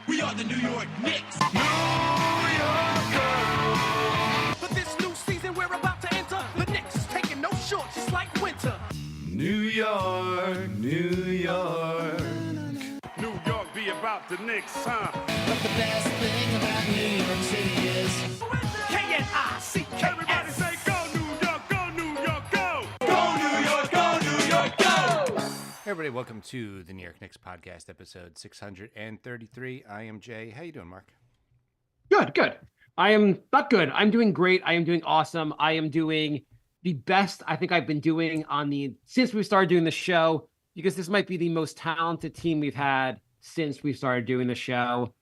We are the New York Knicks. New Yorker. For this new season we're about to enter, the Knicks taking no shorts just like winter. New York, New York. New York be about the Knicks, huh? But the best thing about New York City is K-N-I-C-K-S. Everybody say go New York, go New York, go! Go New York, go New York, go! Hey everybody, welcome to the New York Knicks podcast, episode 633. I am Jay. How you doing, Mark? Good. I am not good. I'm doing great. I am doing awesome. I am doing the best I think I've been doing since we started doing the show, because this might be the most talented team we've had since we started doing the show.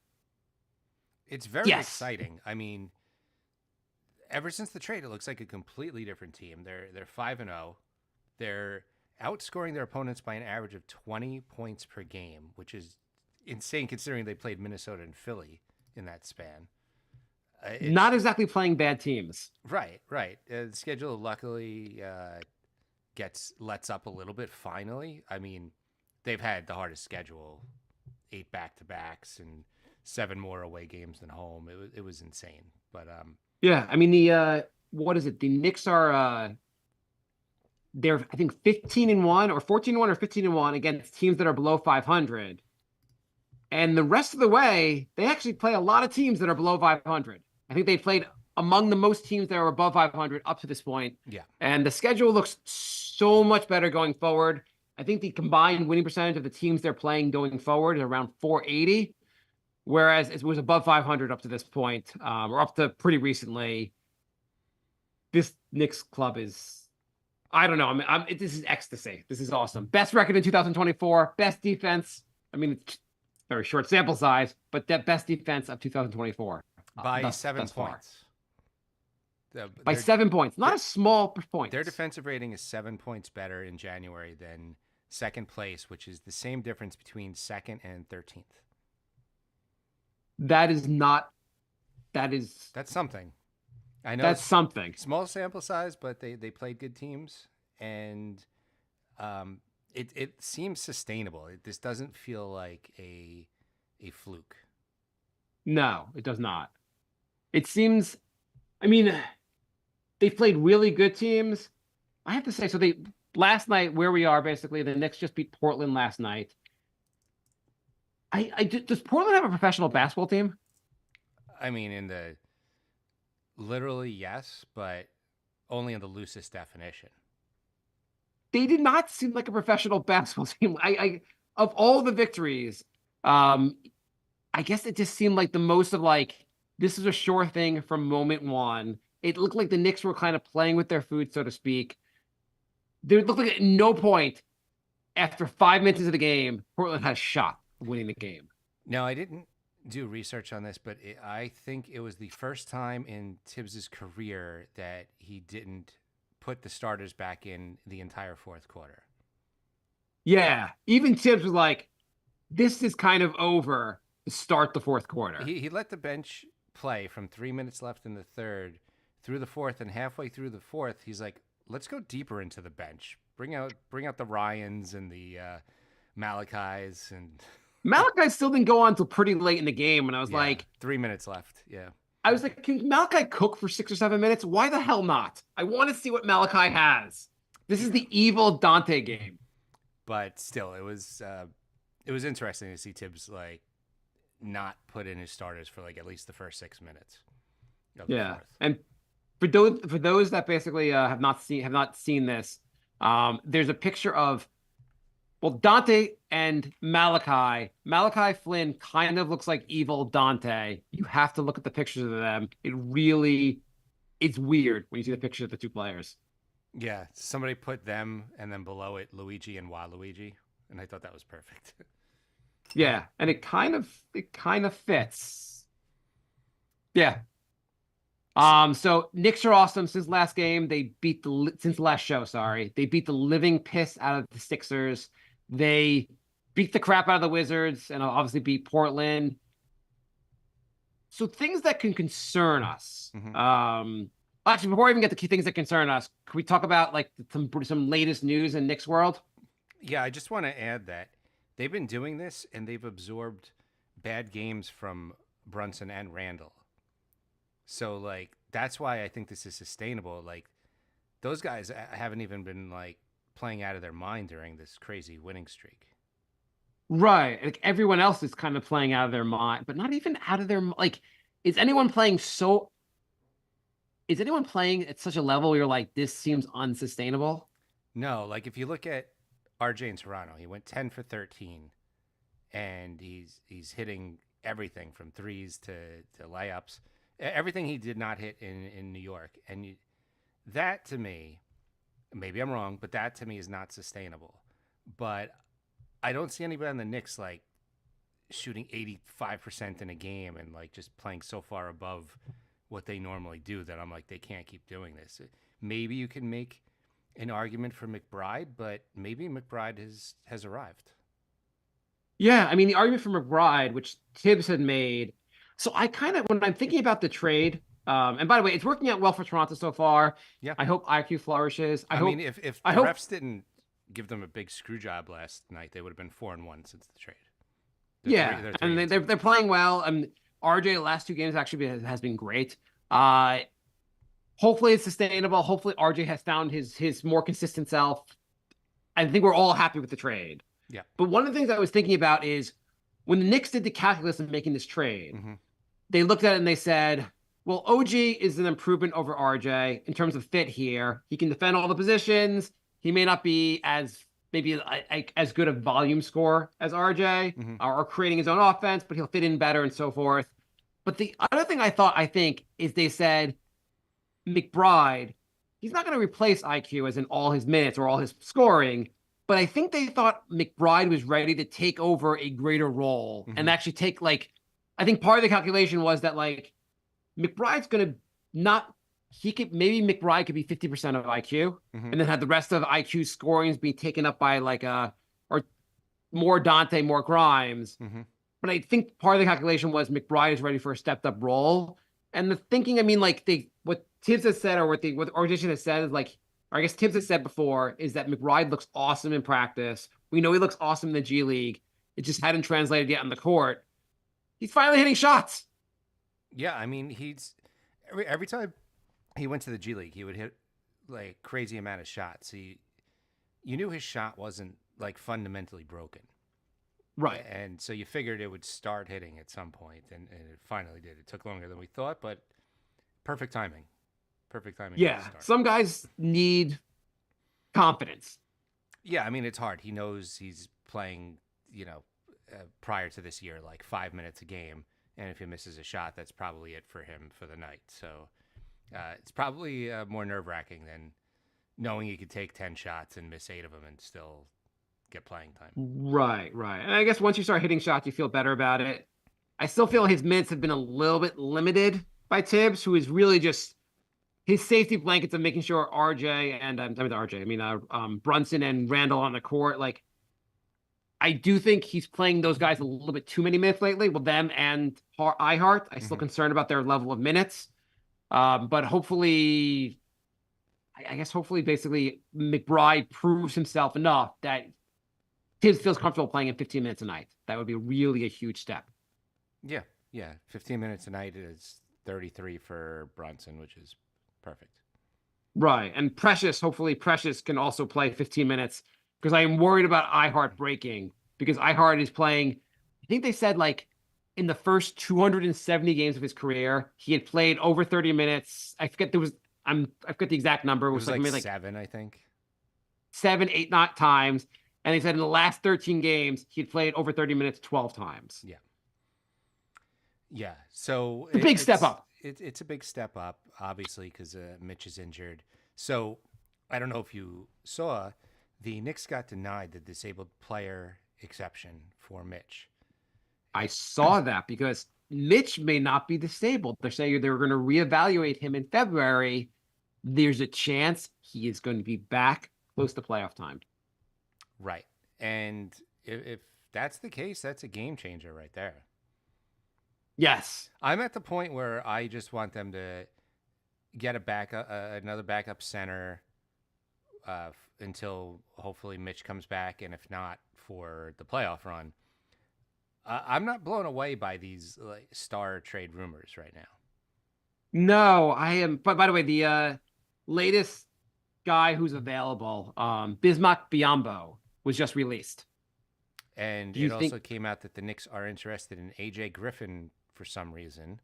It's very exciting. I mean, ever since the trade, it looks like a completely different team. They're 5-0. They're outscoring their opponents by an average of 20 points per game, which is insane considering they played Minnesota and Philly in that span. Not exactly playing bad teams. Right. The schedule luckily lets up a little bit finally. I mean, they've had the hardest schedule, 8 back-to-backs and 7 more away games than home. It was insane. But yeah, I mean what is it? The Knicks are they're I think 15-1 or 14-1 or 15-1 against teams that are below 500. And the rest of the way, they actually play a lot of teams that are below 500. I think they played among the most teams that are above 500 up to this point. Yeah. And the schedule looks so much better going forward. I think the combined winning percentage of the teams they're playing going forward is around 480, whereas it was above 500 up to this point, or up to pretty recently. This Knicks club is, I don't know. I mean, this is ecstasy. This is awesome. Best record in 2024. Best defense. I mean, it's very short sample size, but that best defense of 2024 by 7 points. By 7 points, not a small point. Their defensive rating is 7 points better in January than second place, which is the same difference between second and 13th. That's something. I know that's something. Small sample size, but they played good teams, and it seems sustainable. This doesn't feel like a fluke. No, it does not. It seems, I mean, they played really good teams. I have to say, so last night, where we are, basically, the Knicks just beat Portland last night. Does Portland have a professional basketball team? I mean, literally, yes, but only in the loosest definition. They did not seem like a professional basketball team. Of all the victories, I guess it just seemed like the most of like, this is a sure thing from moment one. It looked like the Knicks were kind of playing with their food, so to speak. There looked like at no point after 5 minutes of the game, Portland had a shot of winning the game. No, I didn't do research on this, but I think it was the first time in Tibbs's career that he didn't put the starters back in the entire fourth quarter. Yeah, even Tibbs was like, this is kind of over to start the fourth quarter. He let the bench play from 3 minutes left in the third through the fourth, and halfway through the fourth, he's like, let's go deeper into the bench. Bring out the Ryans and the Malakis and... Malachi still didn't go on until pretty late in the game, and I was like... 3 minutes left, yeah. I was like, can Malachi cook for 6 or 7 minutes? Why the hell not? I want to see what Malachi has. This is the evil Dante game. But still, it was interesting to see Tibbs like not put in his starters for like at least the first 6 minutes. Yeah, and for those that basically have not seen this, there's a picture of, well, Dante and Malachi. Malachi Flynn kind of looks like evil Dante. You have to look at the pictures of them. It's weird when you see the picture of the two players. Yeah, somebody put them and then below it Luigi and Waluigi, and I thought that was perfect. Yeah, and it kind of fits. Yeah. So Knicks are awesome. Since last game, since the last show, they beat the living piss out of the Sixers. They beat the crap out of the Wizards and obviously beat Portland. So things that can concern us. Mm-hmm. Actually, before we even get to key things that concern us, can we talk about like some latest news in Knicks world? Yeah, I just want to add that they've been doing this and they've absorbed bad games from Brunson and Randall. So like that's why I think this is sustainable. Like those guys haven't even been like playing out of their mind during this crazy winning streak. Right. Like everyone else is kind of playing out of their mind, but not even out of their like. Is anyone playing so? Is anyone playing at such a level where you're like, this seems unsustainable? No, like if you look at RJ in Toronto, he went 10 for 13 and he's hitting everything from threes to layups. Everything he did not hit in New York. And that to me, maybe I'm wrong, but that to me is not sustainable. But I don't see anybody on the Knicks like shooting 85% in a game and like just playing so far above what they normally do that I'm like, they can't keep doing this. Maybe you can make an argument for McBride, but maybe McBride has arrived. Yeah, I mean the argument for McBride, which Tibbs had made. So I kind of, when I'm thinking about the trade, and by the way, it's working out well for Toronto so far. Yeah. I hope IQ flourishes. I mean, if the I hope refs didn't give them a big screw job last night, they would have been 4-1 since the trade. Yeah, and they're playing well. And RJ the last two games actually has been great. Hopefully it's sustainable. Hopefully RJ has found his more consistent self. I think we're all happy with the trade. Yeah. But one of the things I was thinking about is when the Knicks did the calculus of making this trade, they looked at it and they said, well, OG is an improvement over RJ in terms of fit here. He can defend all the positions. He may not be as maybe as good a volume scorer as RJ or creating his own offense, but he'll fit in better and so forth. But the other thing I think is they said McBride, he's not going to replace IQ as in all his minutes or all his scoring, but I think they thought McBride was ready to take over a greater role and actually take like, I think part of the calculation was that like McBride's going to not, maybe McBride could be 50% of IQ and then have the rest of IQ scorings be taken up by like or more Dante, more Grimes. But I think part of the calculation was McBride is ready for a stepped up role. And the thinking, I mean, like what Tibbs has said or what the organization has said is like, or I guess Tibbs has said before, is that McBride looks awesome in practice. We know he looks awesome in the G League. It just hadn't translated yet on the court. He's finally hitting shots. Yeah, I mean, every time he went to the G League, he would hit like crazy amount of shots. You knew his shot wasn't like fundamentally broken. Right. And so you figured it would start hitting at some point, and it finally did. It took longer than we thought, but perfect timing. Perfect timing. Yeah. Some guys need confidence. Yeah, I mean, it's hard. He knows he's playing, prior to this year, like 5 minutes a game. And if he misses a shot, that's probably it for him for the night. So it's probably more nerve-wracking than knowing he could take 10 shots and miss 8 of them and still get playing time. Right. And I guess once you start hitting shots, you feel better about it. I still feel his minutes have been a little bit limited by Tibbs, who is really just his safety blankets of making sure RJ and Brunson and Randall on the court. Like, I do think he's playing those guys a little bit too many minutes lately with them and Ihart. I'm still concerned about their level of minutes. But hopefully, basically McBride proves himself enough that Tibbs feels comfortable playing in 15 minutes a night. That would be really a huge step. Yeah. 15 minutes a night is 33 for Brunson, which is perfect. Right. And hopefully Precious can also play 15 minutes because I am worried about Ihart breaking because Ihart is playing, I think they said like in the first 270 games of his career, he had played over 30 minutes. I forget I forget the exact number. It was like 7, I think. 7, 8, not times. And they said in the last 13 games, he had played over 30 minutes 12 times. Yeah. So it's a big step up. It's a big step up, obviously, because Mitch is injured. So I don't know if you saw, the Knicks got denied the disabled player exception for Mitch. I saw that because Mitch may not be disabled. They're saying they're going to reevaluate him in February. There's a chance he is going to be back close to playoff time. Right. And if that's the case, that's a game changer right there. Yes. I'm at the point where I just want them to get another backup center until hopefully Mitch comes back, and if not, for the playoff run. I'm not blown away by these like star trade rumors right now. No, I am. But by the way, the latest guy who's available, Bismack Biyombo, was just released. And Do you it think? also came out that the Knicks are interested in AJ Griffin for some reason,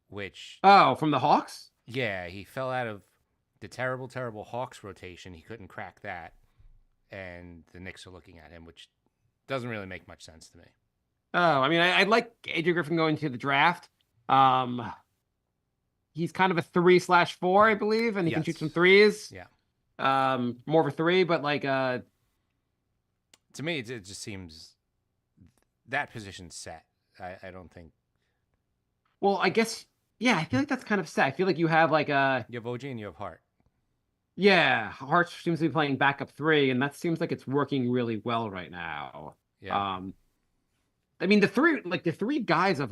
which, Oh, from the Hawks? yeah, he fell out of the terrible, terrible Hawks rotation. He couldn't crack that. And the Knicks are looking at him, which doesn't really make much sense to me. Oh, I mean, I'd like AJ Griffin going to the draft. Um, he's kind of a 3/4, I believe, and he can shoot some Yes. threes. Yeah. More of a three, but like To me, it just seems that position's set. I don't think well, I guess yeah, I feel like that's kind of set. I feel like you have like you have OG and you have Hart. yeah, Hart seems to be playing backup three, and that seems like it's working really well right now. Yeah. I mean the three guys of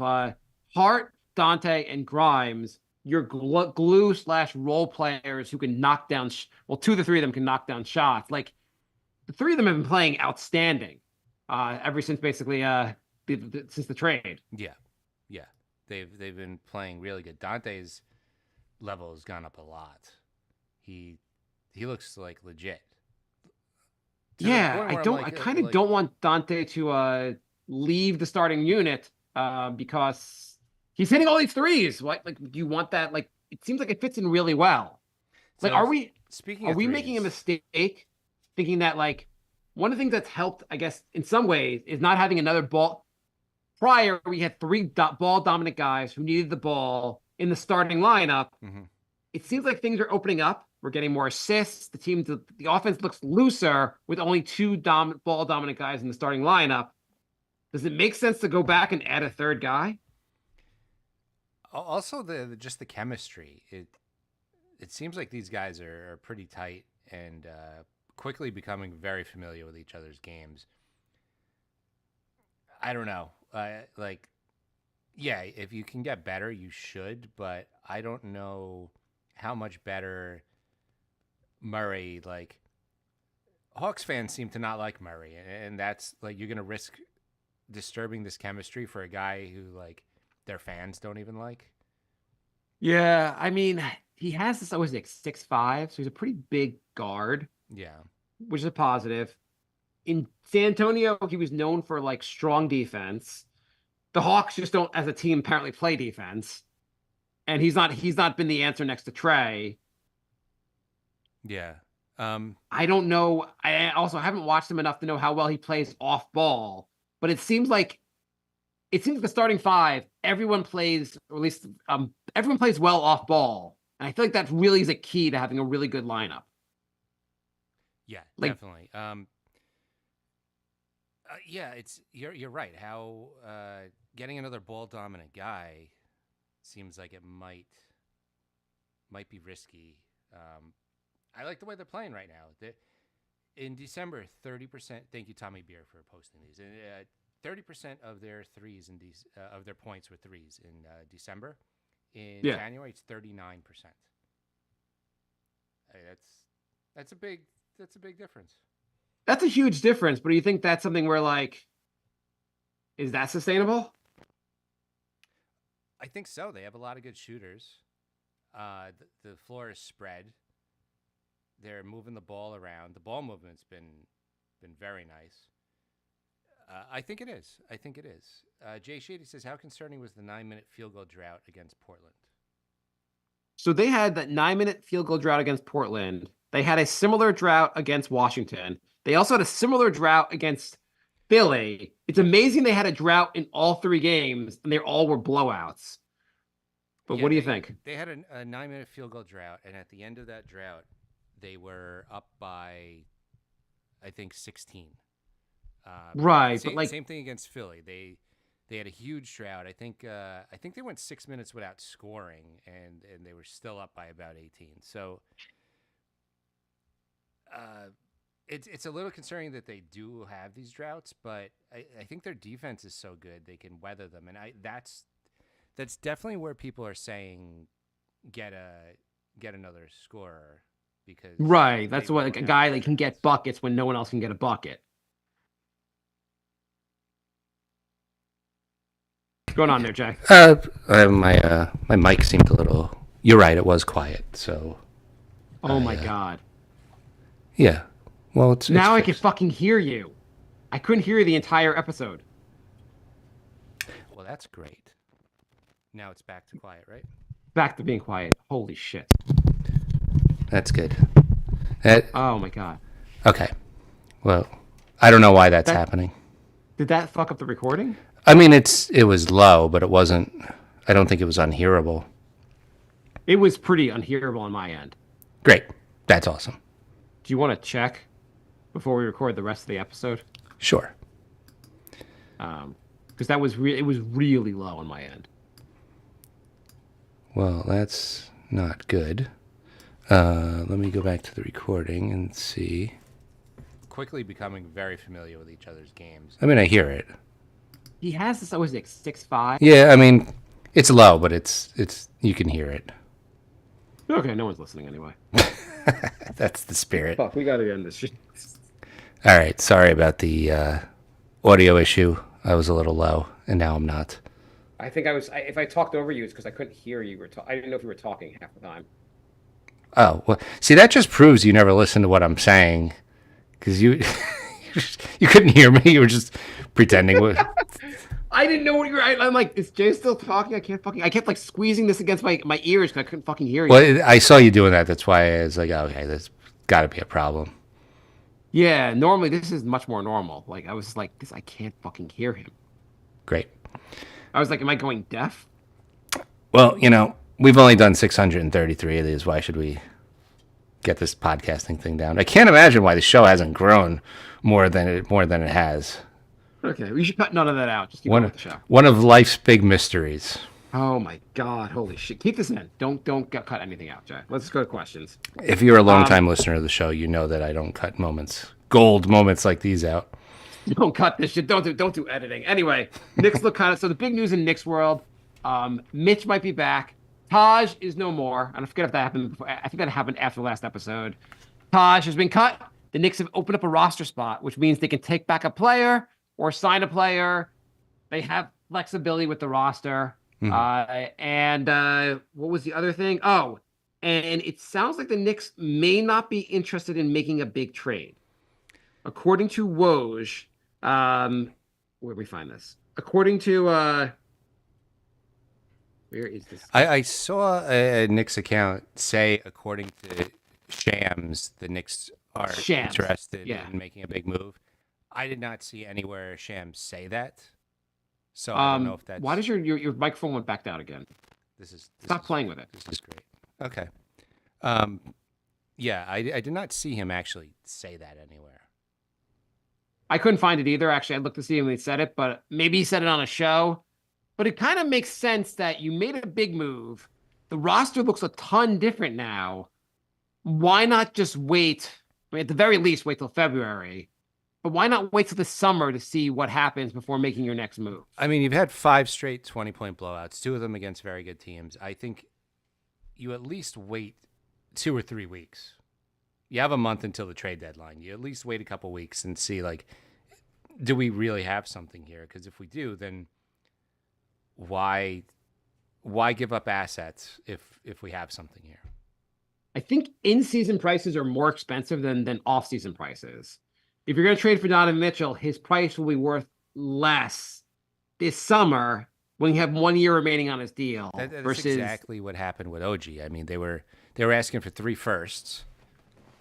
Hart, Dante, and Grimes, your glue slash role players who can knock down well, two of the three of them can knock down shots. Like the three of them have been playing outstanding ever since basically since the trade. Yeah. Yeah. They've been playing really good. Dante's level has gone up a lot. He looks like legit. To the Yeah, point I where I'm don't. I like, kind of don't want Dante to leave the starting unit because he's hitting all these threes. What like do you want that? Like it seems like it fits in really well. Like So, are speaking are of we making a threes, mistake thinking that like one of the things that's helped, I guess, in some ways, is not having another ball. Prior, we had three ball dominant guys who needed the ball in the starting lineup. Mhm. It seems like things are opening up. We're getting more assists. The offense looks looser with only two ball dominant guys in the starting lineup. Does it make sense to go back and add a third guy? Also just the chemistry. It seems like these guys are pretty tight and quickly becoming very familiar with each other's games. I don't know. Like, yeah, if you can get better, you should, but I don't know how much better Murray, like, Hawks fans seem to not like Murray, and that's like you're gonna risk disturbing this chemistry for a guy who like their fans don't even like. Yeah, I mean, he has this always like 6'5", so he's a pretty big guard, Yeah. which is a positive. In San Antonio, he was known for like strong defense. The Hawks just don't, as a team, apparently play defense, and he's not been the answer next to Trey. Yeah. I don't know. I also haven't watched him enough to know how well he plays off ball, but it seems like the starting five, everyone plays, or at least everyone plays well off ball, and I feel like that really is a key to having a really good lineup. Yeah, Like- definitely. Yeah, you're right. How getting another ball dominant guy seems like it might be risky. I like the way they're playing right now. In December, 30%. Thank you, Tommy Beer, for posting these. 30% of their threes in these of their points were threes in December. In Yeah. January, it's 39%. Hey, that's a big difference. That's a huge difference, but do you think that's something where like, is that sustainable? I think so. They have a lot of good shooters. The floor is spread. They're moving the ball around. The ball movement's been very nice. I think it is. Jay Shady says, "How concerning was the 9-minute field goal drought against Portland?" So they had that 9-minute field goal drought against Portland. They had a similar drought against Washington. They also had a similar drought against Philly. It's amazing they had a drought in all three games, and they all were blowouts. But Yeah, what do you think? They had a 9-minute field goal drought, and at the end of that drought, they were up by, I think, 16. Right, Same, but like, same thing against Philly. They had a huge drought. I think they went 6 minutes without scoring, and they were still up by about 18. So it's a little concerning that they do have these droughts, but I think their defense is so good they can weather them, and that's definitely where people are saying get another scorer because right, they that's what don't like a have guy the that can get defense. buckets when no one else can get a bucket. going on there, Jay? My mic seemed a little. You're right. It was quiet. So. Oh my god. Yeah. Well, it's Now I can fixed. fucking hear you. I couldn't hear you the entire episode. Well, that's great. Now it's back to quiet, right? Back to being quiet. Holy shit. That's good. Oh my god. Okay. Well, I don't know why that's That- happening. Did that fuck up the recording? I mean, it was low, but it wasn't. I don't think it was unhearable. It was pretty unhearable on my end. Great. That's awesome. Do you want to check before we record the rest of the episode? Sure. Because it was really low on my end. Well, that's not good. Let me go back to the recording and see. Quickly becoming very familiar with each other's games. I mean, I hear it. He has this always like 6'5". Yeah, I mean, it's low, but it's you can hear it. Okay, no one's listening anyway. That's the spirit. Fuck, we gotta end this shit. All right, sorry about the audio issue. I was a little low, and now I'm not. I think if I talked over you, it's because I couldn't hear you. I didn't know if you were talking half the time. Oh, well, see, that just proves you never listen to what I'm saying, because you you couldn't hear me. You were just pretending. I didn't know what you were. I'm like, is Jay still talking? I kept like squeezing this against my ears because I couldn't fucking hear you. Well, I saw you doing that. That's why I was like, okay, there's got to be a problem. Yeah, normally this is much more normal. Like I was like, I can't fucking hear him. Great. I was like, am I going deaf? Well, we've only done 633 of these. Why should we get this podcasting thing down? I can't imagine why the show hasn't grown more than it has. Okay, we should cut none of that out. Just keep going with the show. One of life's big mysteries. Oh my god, holy shit! Keep this in. Don't cut anything out, Jay. Let's go to questions. If you're a long-time listener of the show, you know that I don't cut gold moments like these out. Don't cut this shit. Don't do editing. Anyway, Knicks look kind of. So the big news in Knicks world, Mitch might be back. Taj is no more. I don't forget if that happened before. I think that happened after the last episode. Taj has been cut. The Knicks have opened up a roster spot, which means they can take back a player or sign a player. They have flexibility with the roster. And what was the other thing? Oh, and it sounds like the Knicks may not be interested in making a big trade. According to Woj, where do we find this? According to where is this? I saw a Knicks account say, according to Shams, the Knicks are interested in making a big move. I did not see anywhere Shams say that. So I don't know if that's... Why does your microphone went back down again? Stop playing with it. This is great. Okay. Yeah, I did not see him actually say that anywhere. I couldn't find it either. Actually, I looked to see him when he said it, but maybe he said it on a show. But it kind of makes sense that you made a big move. The roster looks a ton different now. Why not just wait? I mean, at the very least, wait till February. But why not wait till the summer to see what happens before making your next move? I mean, you've had 5 straight 20-point blowouts, 2 of them against very good teams. I think you at least wait 2 or 3 weeks. You have a month until the trade deadline. You at least wait a couple weeks and see, like, do we really have something here? Because if we do, then why give up assets if we have something here? I think in-season prices are more expensive than off-season prices. If you're going to trade for Donovan Mitchell, his price will be worth less this summer when you have 1 year remaining on his deal. That's versus exactly what happened with OG. I mean, they were asking for 3 firsts,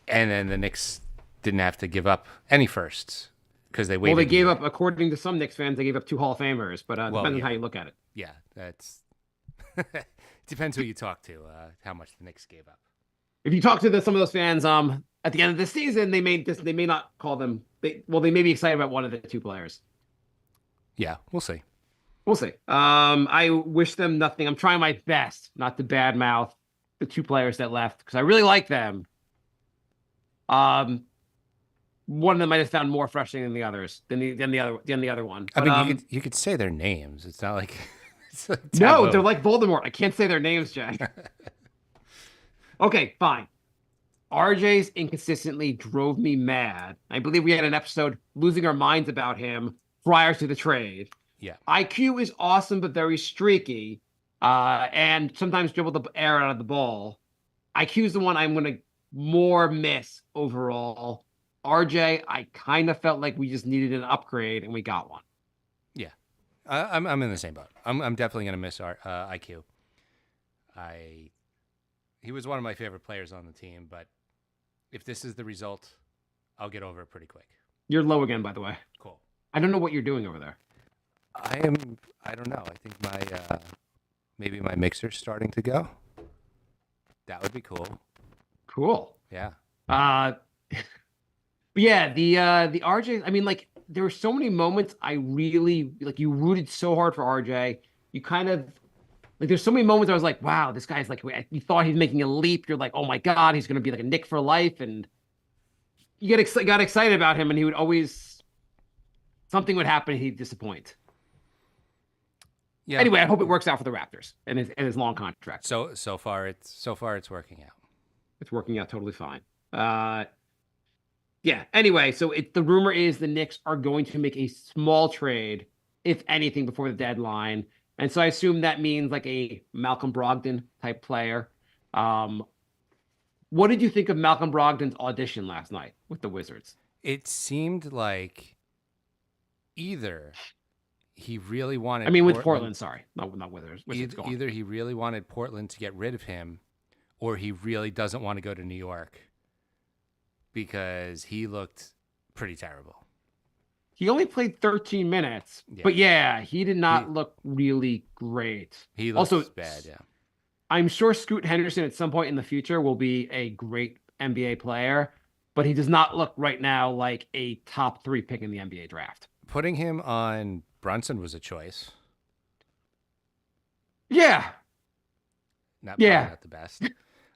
and then the Knicks didn't have to give up any firsts because they waited. Well, they gave up, according to some Knicks fans, they gave up 2 Hall of Famers, but depends on how you look at it. Yeah, that's depends who you talk to, how much the Knicks gave up. If you talk to some of those fans, at the end of the season, they may not call them. They may be excited about one of the 2 players. Yeah, we'll see. We'll see. I wish them nothing. I'm trying my best not to badmouth the 2 players that left because I really like them. One of them I just found more frustrating than the others than the other one. But, I mean, you could say their names. It's not like it's like no, they're like Voldemort. I can't say their names, Jack. Okay, fine. RJ's inconsistently drove me mad. I believe we had an episode losing our minds about him prior to the trade. Yeah. IQ is awesome, but very streaky, and sometimes dribble the air out of the ball. IQ is the one I'm going to more miss overall. RJ, I kind of felt like we just needed an upgrade, and we got one. Yeah. I'm in the same boat. I'm definitely gonna miss our IQ. He was one of my favorite players on the team, but if this is the result, I'll get over it pretty quick. You're low again, by the way. Cool. I don't know what you're doing over there. I don't know. I think my maybe my mixer's starting to go. That would be cool. Cool. Yeah. But yeah, the RJ, I mean, like, there were so many moments I really like. You rooted so hard for RJ. You kind of like, there's so many moments I was like, wow, this guy's like, you thought he's making a leap. You're like, oh my God, he's going to be like a Knick for life. And you got excited about him, and he would always, something would happen, and he'd disappoint. Yeah. Anyway, I hope it works out for the Raptors and his long contract. So far it's working out. It's working out totally fine. Yeah. Anyway, so the rumor is the Knicks are going to make a small trade, if anything, before the deadline, and so I assume that means like a Malcolm Brogdon type player. What did you think of Malcolm Brogdon's audition last night with the Wizards? It seemed like either he really wanted. I mean, with Portland, sorry, not Wizards. Either he really wanted Portland to get rid of him, or he really doesn't want to go to New York because he looked pretty terrible. He only played 13 minutes, but yeah, he did not look really great. He looks also bad, yeah. I'm sure Scoot Henderson at some point in the future will be a great NBA player, but he does not look right now like a top 3 pick in the NBA draft. Putting him on Brunson was a choice. Yeah. Not the best.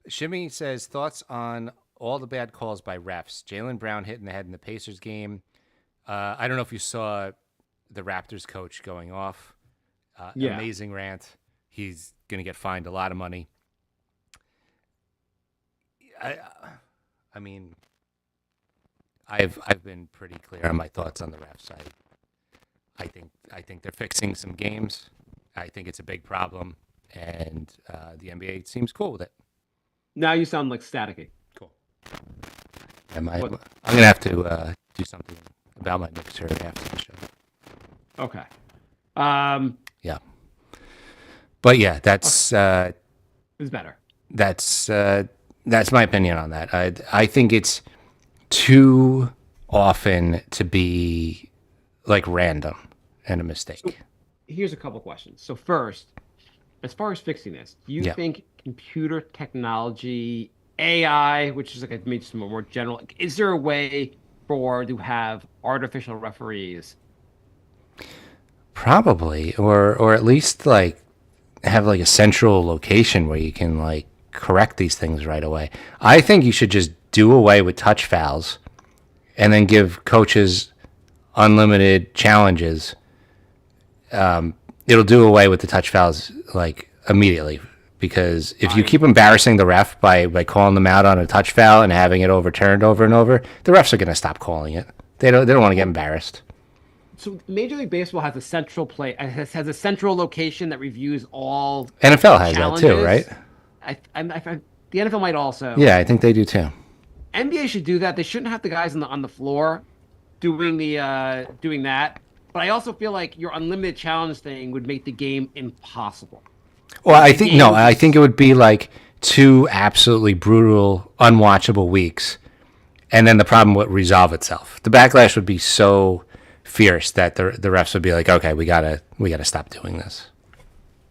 Shimmy says, thoughts on all the bad calls by refs. Jaylen Brown hit in the head in the Pacers game. I don't know if you saw the Raptors coach going off. Amazing rant. He's going to get fined a lot of money. I mean, I've been pretty clear on my thoughts on the refs. I think they're fixing some games. I think it's a big problem, and the NBA seems cool with it. Now you sound like staticky. Cool. I'm gonna have to do something about my mixer after the show. Okay. Yeah. But yeah, that's it's better. That's my opinion on that. I think it's too often to be like random and a mistake. So here's a couple questions. So first, as far as fixing this, do you think computer technology, AI, which is like maybe some more general, is there a way to have artificial referees? Probably, or at least like have like a central location where you can like correct these things right away. I think you should just do away with touch fouls and then give coaches unlimited challenges. It'll do away with the touch fouls like immediately, because if you keep embarrassing the ref by calling them out on a touch foul and having it overturned over and over, the refs are going to stop calling it. They don't want to get embarrassed. So Major League Baseball has a central has a central location that reviews all NFL has challenges. That too, right? The NFL might also. Yeah, I think they do too. NBA should do that. They shouldn't have the guys on the floor doing that. But I also feel like your unlimited challenge thing would make the game impossible. Well, I think it would be like 2 absolutely brutal, unwatchable weeks, and then the problem would resolve itself. The backlash would be so fierce that the refs would be like, okay, we gotta stop doing this.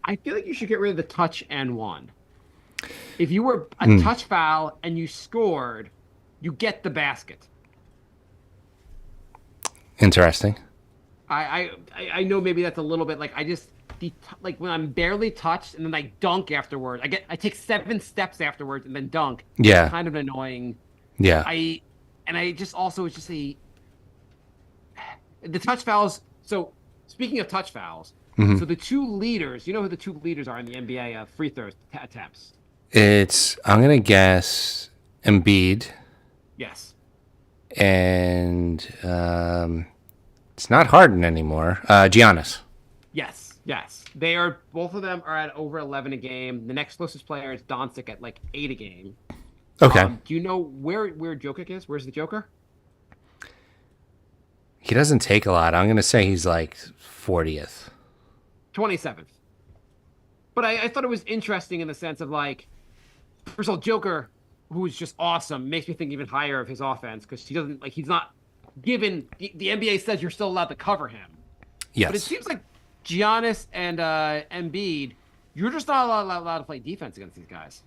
I feel like you should get rid of the touch and one. If you were a touch foul and you scored, you get the basket. Interesting. I know maybe that's a little bit like like when I'm barely touched and then I dunk afterwards. I take 7 steps afterwards and then dunk. Yeah. It's kind of annoying. Yeah. The touch fouls. So speaking of touch fouls, so the 2 leaders, you know who the 2 leaders are in the NBA free throw attempts? I'm gonna guess Embiid. Yes. And it's not Harden anymore. Giannis. Yes. They are both of them are at over 11 a game. The next closest player is Doncic at like 8 a game. Okay. Do you know where Jokic is? Where's the Joker? He doesn't take a lot. I'm going to say he's like 40th. 27th. But I thought it was interesting in the sense of like, first of all, Joker, who's just awesome, makes me think even higher of his offense because he doesn't like he's not given the NBA says you're still allowed to cover him. Yes. But it seems like Giannis and Embiid, you're just not allowed to play defense against these guys.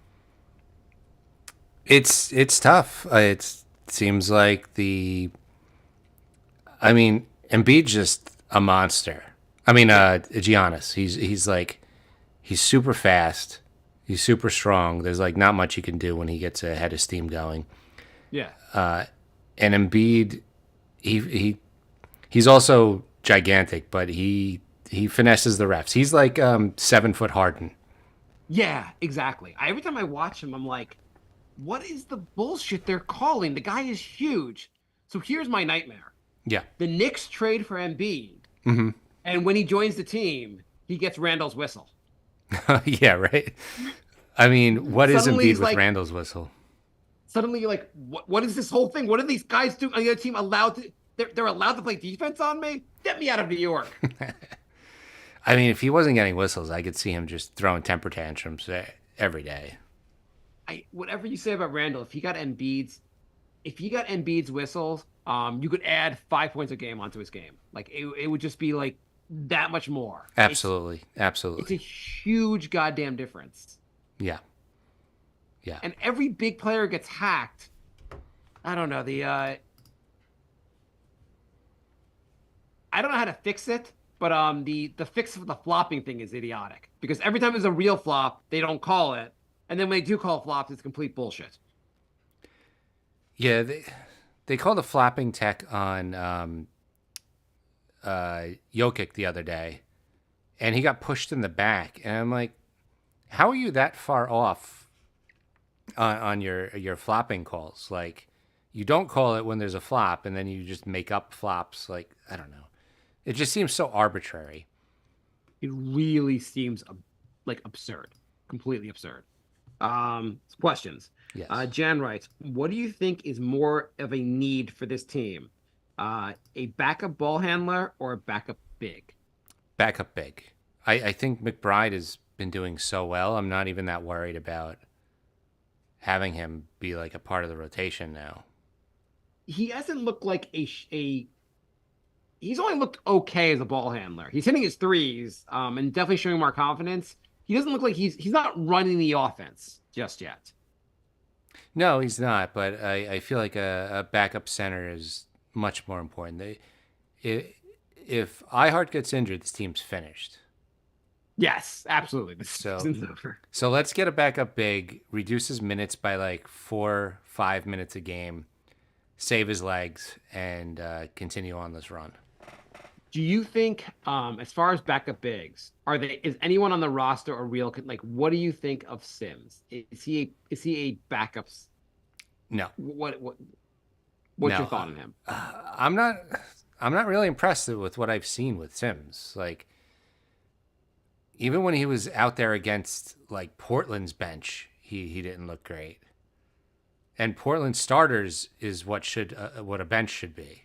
It's tough. It seems like I mean, Embiid's just a monster. I mean, Giannis. He's super fast. He's super strong. There's like not much you can do when he gets a head of steam going. Yeah. And Embiid, he's also gigantic, but he finesses the refs. He's like 7-foot Harden. Yeah, exactly. Every time I watch him, I'm like, what is the bullshit they're calling? The guy is huge. So here's my nightmare. Yeah. The Knicks trade for Embiid, and when he joins the team, he gets Randall's whistle. Yeah, right. I mean, what is Suddenly Embiid he's with like- Randall's whistle? Suddenly you're like, what is this whole thing? What are these guys doing on the other team allowed to? They're allowed to play defense on me? Get me out of New York. I mean, if he wasn't getting whistles, I could see him just throwing temper tantrums every day. Whatever you say about Randall, if he got Embiid's whistles, you could add 5 points a game onto his game. Like it would just be like that much more. Absolutely. It's Absolutely. a huge goddamn difference. Yeah. Yeah. And every big player gets hacked. I don't know. I don't know how to fix it, but the fix for the flopping thing is idiotic. Because every time there's a real flop, they don't call it. And then when they do call flops, it's complete bullshit. Yeah, they called a flapping tech on Jokic the other day, and he got pushed in the back. And I'm like, how are you that far off on your flopping calls? Like, you don't call it when there's a flop, and then you just make up flops. Like, I don't know. It just seems so arbitrary. It really seems like absurd, completely absurd. Questions. Yes. Jan writes, what do you think is more of a need for this team? A backup ball handler or a backup big? Backup big. I think McBride has been doing so well. I'm not even that worried about having him be like a part of the rotation now. He hasn't looked like he's only looked okay as a ball handler. He's hitting his threes, and definitely showing more confidence. He doesn't look like he's not running the offense just yet. No, he's not. But I feel like a backup center is much more important. If iHeart gets injured, this team's finished. Yes, absolutely. The So- season's over. So let's get a backup big, reduce his minutes by like 4-5 minutes a game, save his legs, and continue on this run. Do you think, as far as backup bigs, is anyone on the roster a real like? What do you think of Sims? Is he a backup? No, What's No, your thought on him? I'm not really impressed with what I've seen with Sims. Like, even when he was out there against like Portland's bench, he didn't look great. And Portland starters is what a bench should be.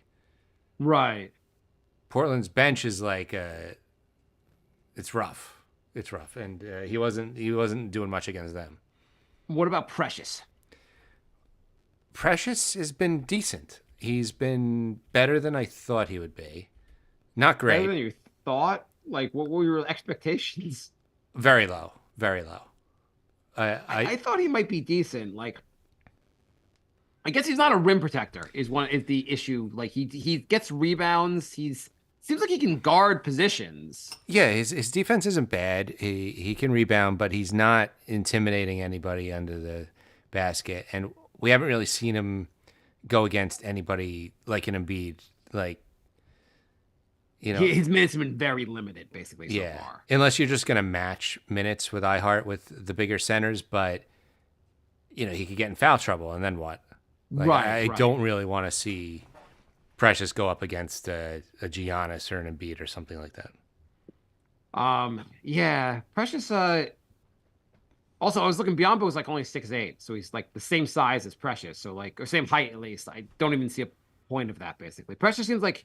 Right. Portland's bench is like it's rough. It's rough, and he wasn't doing much against them. What about Precious? Precious has been decent. He's been better than I thought he would be. Not Better than great. you thought? Like, what were your expectations? Very low. Very low. I thought he might be decent. Like, I guess he's not a rim protector. Is the issue? Like, he gets rebounds. Seems like he can guard positions. Yeah, his defense isn't bad. He can rebound, but he's not intimidating anybody under the basket. And we haven't really seen him go against anybody like an Embiid. Like, you know, His minutes have been very limited, basically, so yeah. far. Unless you're just gonna match minutes with iHeart with the bigger centers, but you know he could get in foul trouble, and then what? Like, I Right. don't really want to see Precious go up against a Giannis or an Embiid or something like that. Yeah, Precious. Also, I was looking. Biombo was like only 6'8", so he's like the same size as Precious. So like, or same height at least. I don't even see a point of that. Basically, Precious seems like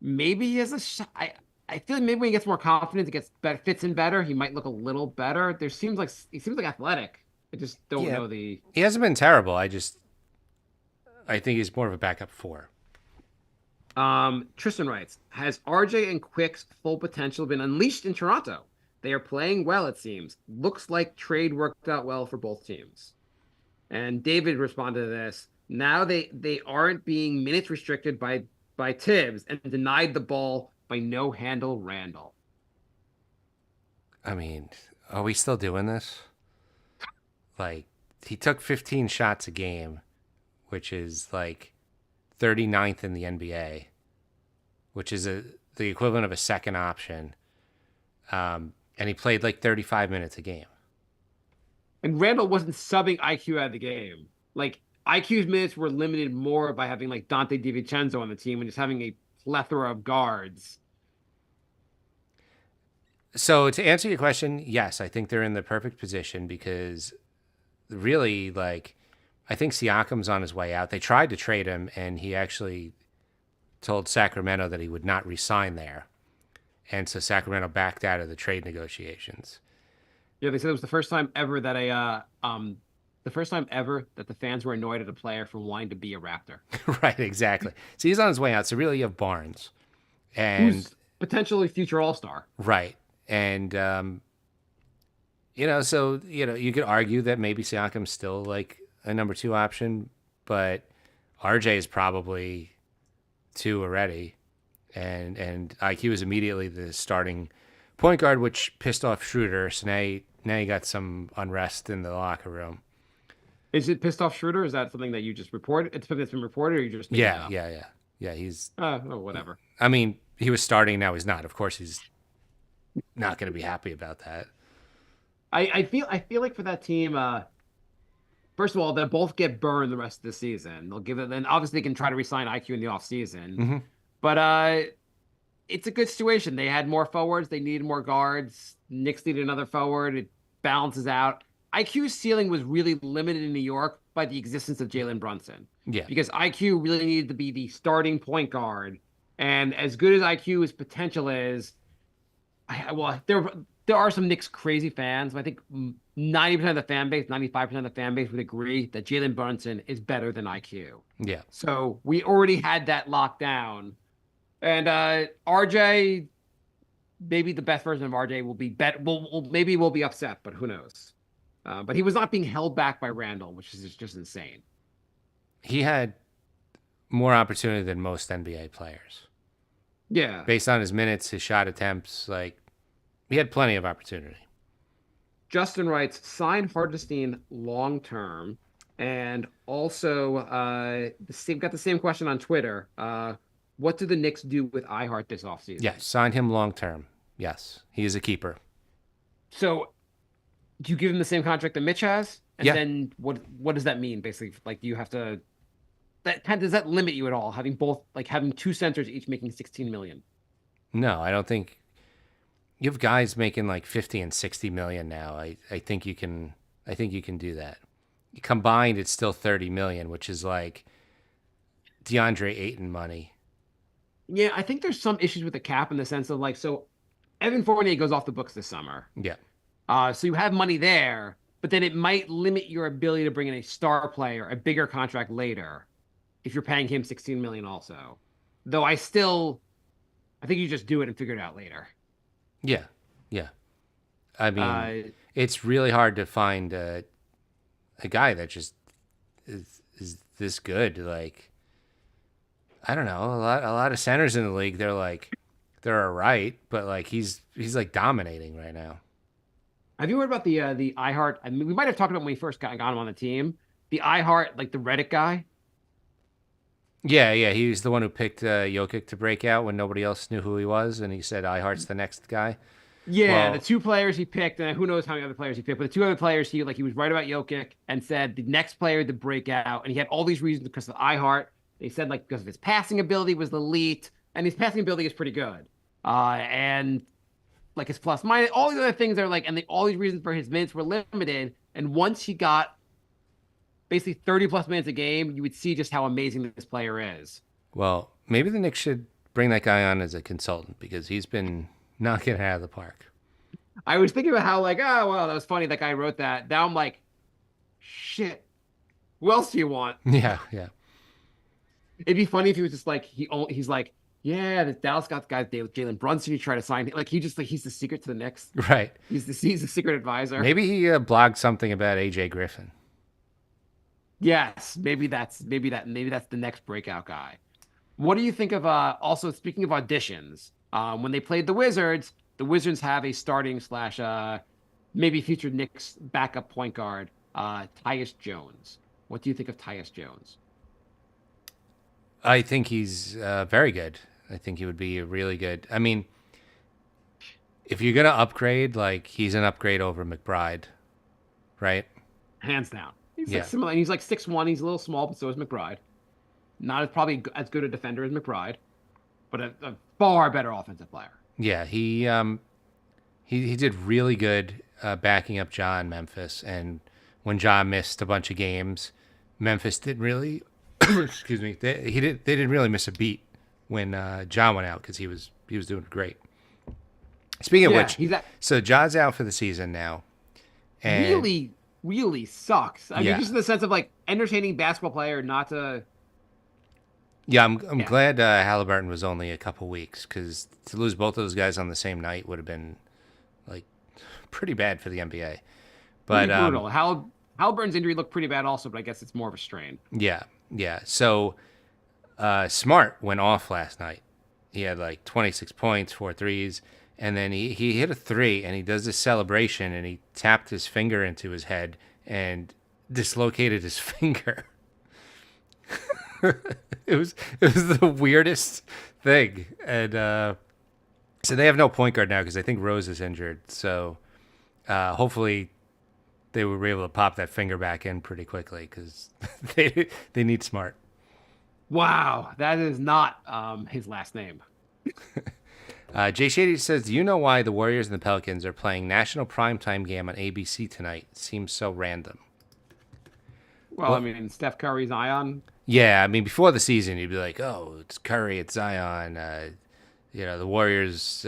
maybe he has a shot. I feel like maybe when he gets more confidence, it gets better, fits in better. He might look a little better. There seems like he seems like athletic. I just don't Yeah, know the. he hasn't been terrible. I think he's more of a backup four. Tristan writes, has RJ and Quick's full potential been unleashed in Toronto? They are playing well, it seems. Looks like trade worked out well for both teams. And David responded to this. Now they aren't being minutes restricted by Tibbs and denied the ball by no handle Randall. I mean, are we still doing this? Like, he took 15 shots a game, which is like 39th in the NBA, which is the equivalent of a second option. And he played like 35 minutes a game. And Randall wasn't subbing IQ out of the game. Like IQ's minutes were limited more by having like Dante DiVincenzo on the team and just having a plethora of guards. So to answer your question, yes, I think they're in the perfect position because really, like, I think Siakam's on his way out. They tried to trade him, and he actually told Sacramento that he would not resign there. And so Sacramento backed out of the trade negotiations. Yeah, they said it was the first time ever that the fans were annoyed at a player for wanting to be a Raptor. Right, exactly. So he's on his way out. So really, you have Barnes, and Who's potentially future All-Star. right, and so you could argue that maybe Siakam's still like a number 2 option, but RJ is probably 2 already, and IQ is immediately the starting point guard, which pissed off Schroeder. So now you got some unrest in the locker room. Is it pissed off Schroeder? Is that something that you just reported? It's something that's been reported, or you just Yeah. He's. Whatever. I mean, he was starting. Now he's not. Of course, he's not going to be happy about that. I feel like for that team, first of all, they'll both get burned the rest of the season. They'll give it, then obviously they can try to resign IQ in the offseason. Mm-hmm. But it's a good situation. They had more forwards, they needed more guards. Knicks needed another forward. It balances out. IQ's ceiling was really limited in New York by the existence of Jalen Brunson. Yeah. Because IQ really needed to be the starting point guard. And as good as IQ's potential is, there are some Knicks crazy fans, but I think 90% of the fan base, 95% of the fan base would agree that Jalen Brunson is better than IQ. Yeah. So we already had that locked down. And RJ, maybe the best version of RJ will be better. Maybe we'll be upset, but who knows? But he was not being held back by Randall, which is just insane. He had more opportunity than most NBA players. Yeah. Based on his minutes, his shot attempts, like, he had plenty of opportunity. Justin writes, sign Hardestein long term. And also, got the same question on Twitter. What do the Knicks do with iHeart this offseason? Yes, sign him long term. Yes, he is a keeper. So, do you give him the same contract that Mitch has? And Yeah. then what does that mean? Basically, like, do you have to? Does that limit you at all? Having having 2 centers each making $16 million? No, I don't think. You have guys making like 50 and 60 million now. I think you can do that. Combined, it's still 30 million, which is like DeAndre Ayton money. Yeah, I think there's some issues with the cap in the sense of so Evan Fournier goes off the books this summer. Yeah. So you have money there, but then it might limit your ability to bring in a star player, a bigger contract later, if you're paying him 16 million also. Though I think you just do it and figure it out later. Yeah. Yeah. I mean, it's really hard to find a guy that just is this good. Like, I don't know, a lot of centers in the league, they're all right, but like he's like dominating right now. Have you heard about the iHeart? I mean, we might have talked about when we first got him on the team. The iHeart, like the Reddit guy. Yeah, he was the one who picked Jokic to break out when nobody else knew who he was, and he said iHeart's the next guy. Yeah, the 2 players he picked, and who knows how many other players he picked, but the 2 other players he was right about Jokic and said the next player to break out, and he had all these reasons because of iHeart. They said because of his passing ability was elite, and his passing ability is pretty good. And like his plus minus, all the other things are like, and all these reasons for his minutes were limited. And once he got basically 30 plus minutes a game, you would see just how amazing this player is. Well, maybe the Knicks should bring that guy on as a consultant because he's been knocking it out of the park. I was thinking about how like, oh, well, that was funny. That guy wrote that. Now I'm like, shit. Who else do you want? Yeah, yeah. It'd be funny if he was just like, he's like, yeah, the Dallas got the guy Jalen Brunson. You try to sign him. Like he just like he's the secret to the Knicks. Right. He's the secret advisor. Maybe he blogged something about AJ Griffin. Yes, maybe that's the next breakout guy. What do you think of also speaking of auditions? When they played the Wizards have a starting slash maybe future Knicks backup point guard, Tyus Jones. What do you think of Tyus Jones? I think he's very good. I think he would be really good. I mean, if you're gonna upgrade, like he's an upgrade over McBride, right? Hands down. He's Yeah. like similar, and he's like 6'1". He's a little small, but so is McBride. Not as probably as good a defender as McBride, but a far better offensive player. Yeah, he did really good backing up Ja in Memphis, and when Ja missed a bunch of games, Memphis didn't really. Excuse me. They didn't really miss a beat when Ja went out because he was doing great. Speaking of which, so Ja's out for the season now. And really sucks. I Yeah. mean, just in the sense of like entertaining basketball player, not to. yeah, I'm glad Halliburton was only a couple weeks because to lose both of those guys on the same night would have been like pretty bad for the NBA. But Pretty brutal. Halliburton's injury looked pretty bad also, but I guess it's more of a strain. yeah. So Smart went off last night. He had like 26 points, 4 threes, and then he hit a three and he does this celebration and he tapped his finger into his head and dislocated his finger. It was the weirdest thing. And so they have no point guard now because I think Rose is injured. So hopefully they were able to pop that finger back in pretty quickly because they need Smart. Wow, that is not his last name. Jay Shady says, do you know why the Warriors and the Pelicans are playing national primetime game on ABC tonight? Seems so random. Well, I mean, Steph Curry, Zion. Yeah, I mean, before the season, you'd be like, oh, it's Curry, it's Zion. The Warriors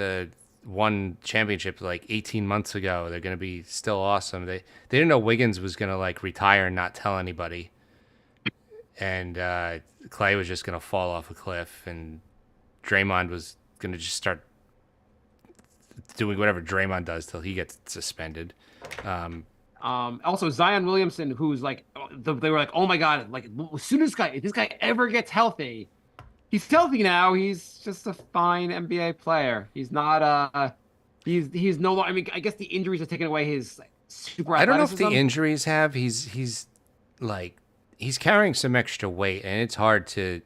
won championship like 18 months ago. They're going to be still awesome. They didn't know Wiggins was going to like retire and not tell anybody. And Clay was just going to fall off a cliff. And Draymond was going to just start doing whatever Draymond does till he gets suspended. Also Zion Williamson, who's like, they were like, oh my God, like as soon as if this guy ever gets healthy, he's healthy now. He's just a fine NBA player. He's not he's no longer. I mean, I guess the injuries have taken away his super. I don't know if athleticism. the injuries have. He's carrying some extra weight, and it's hard to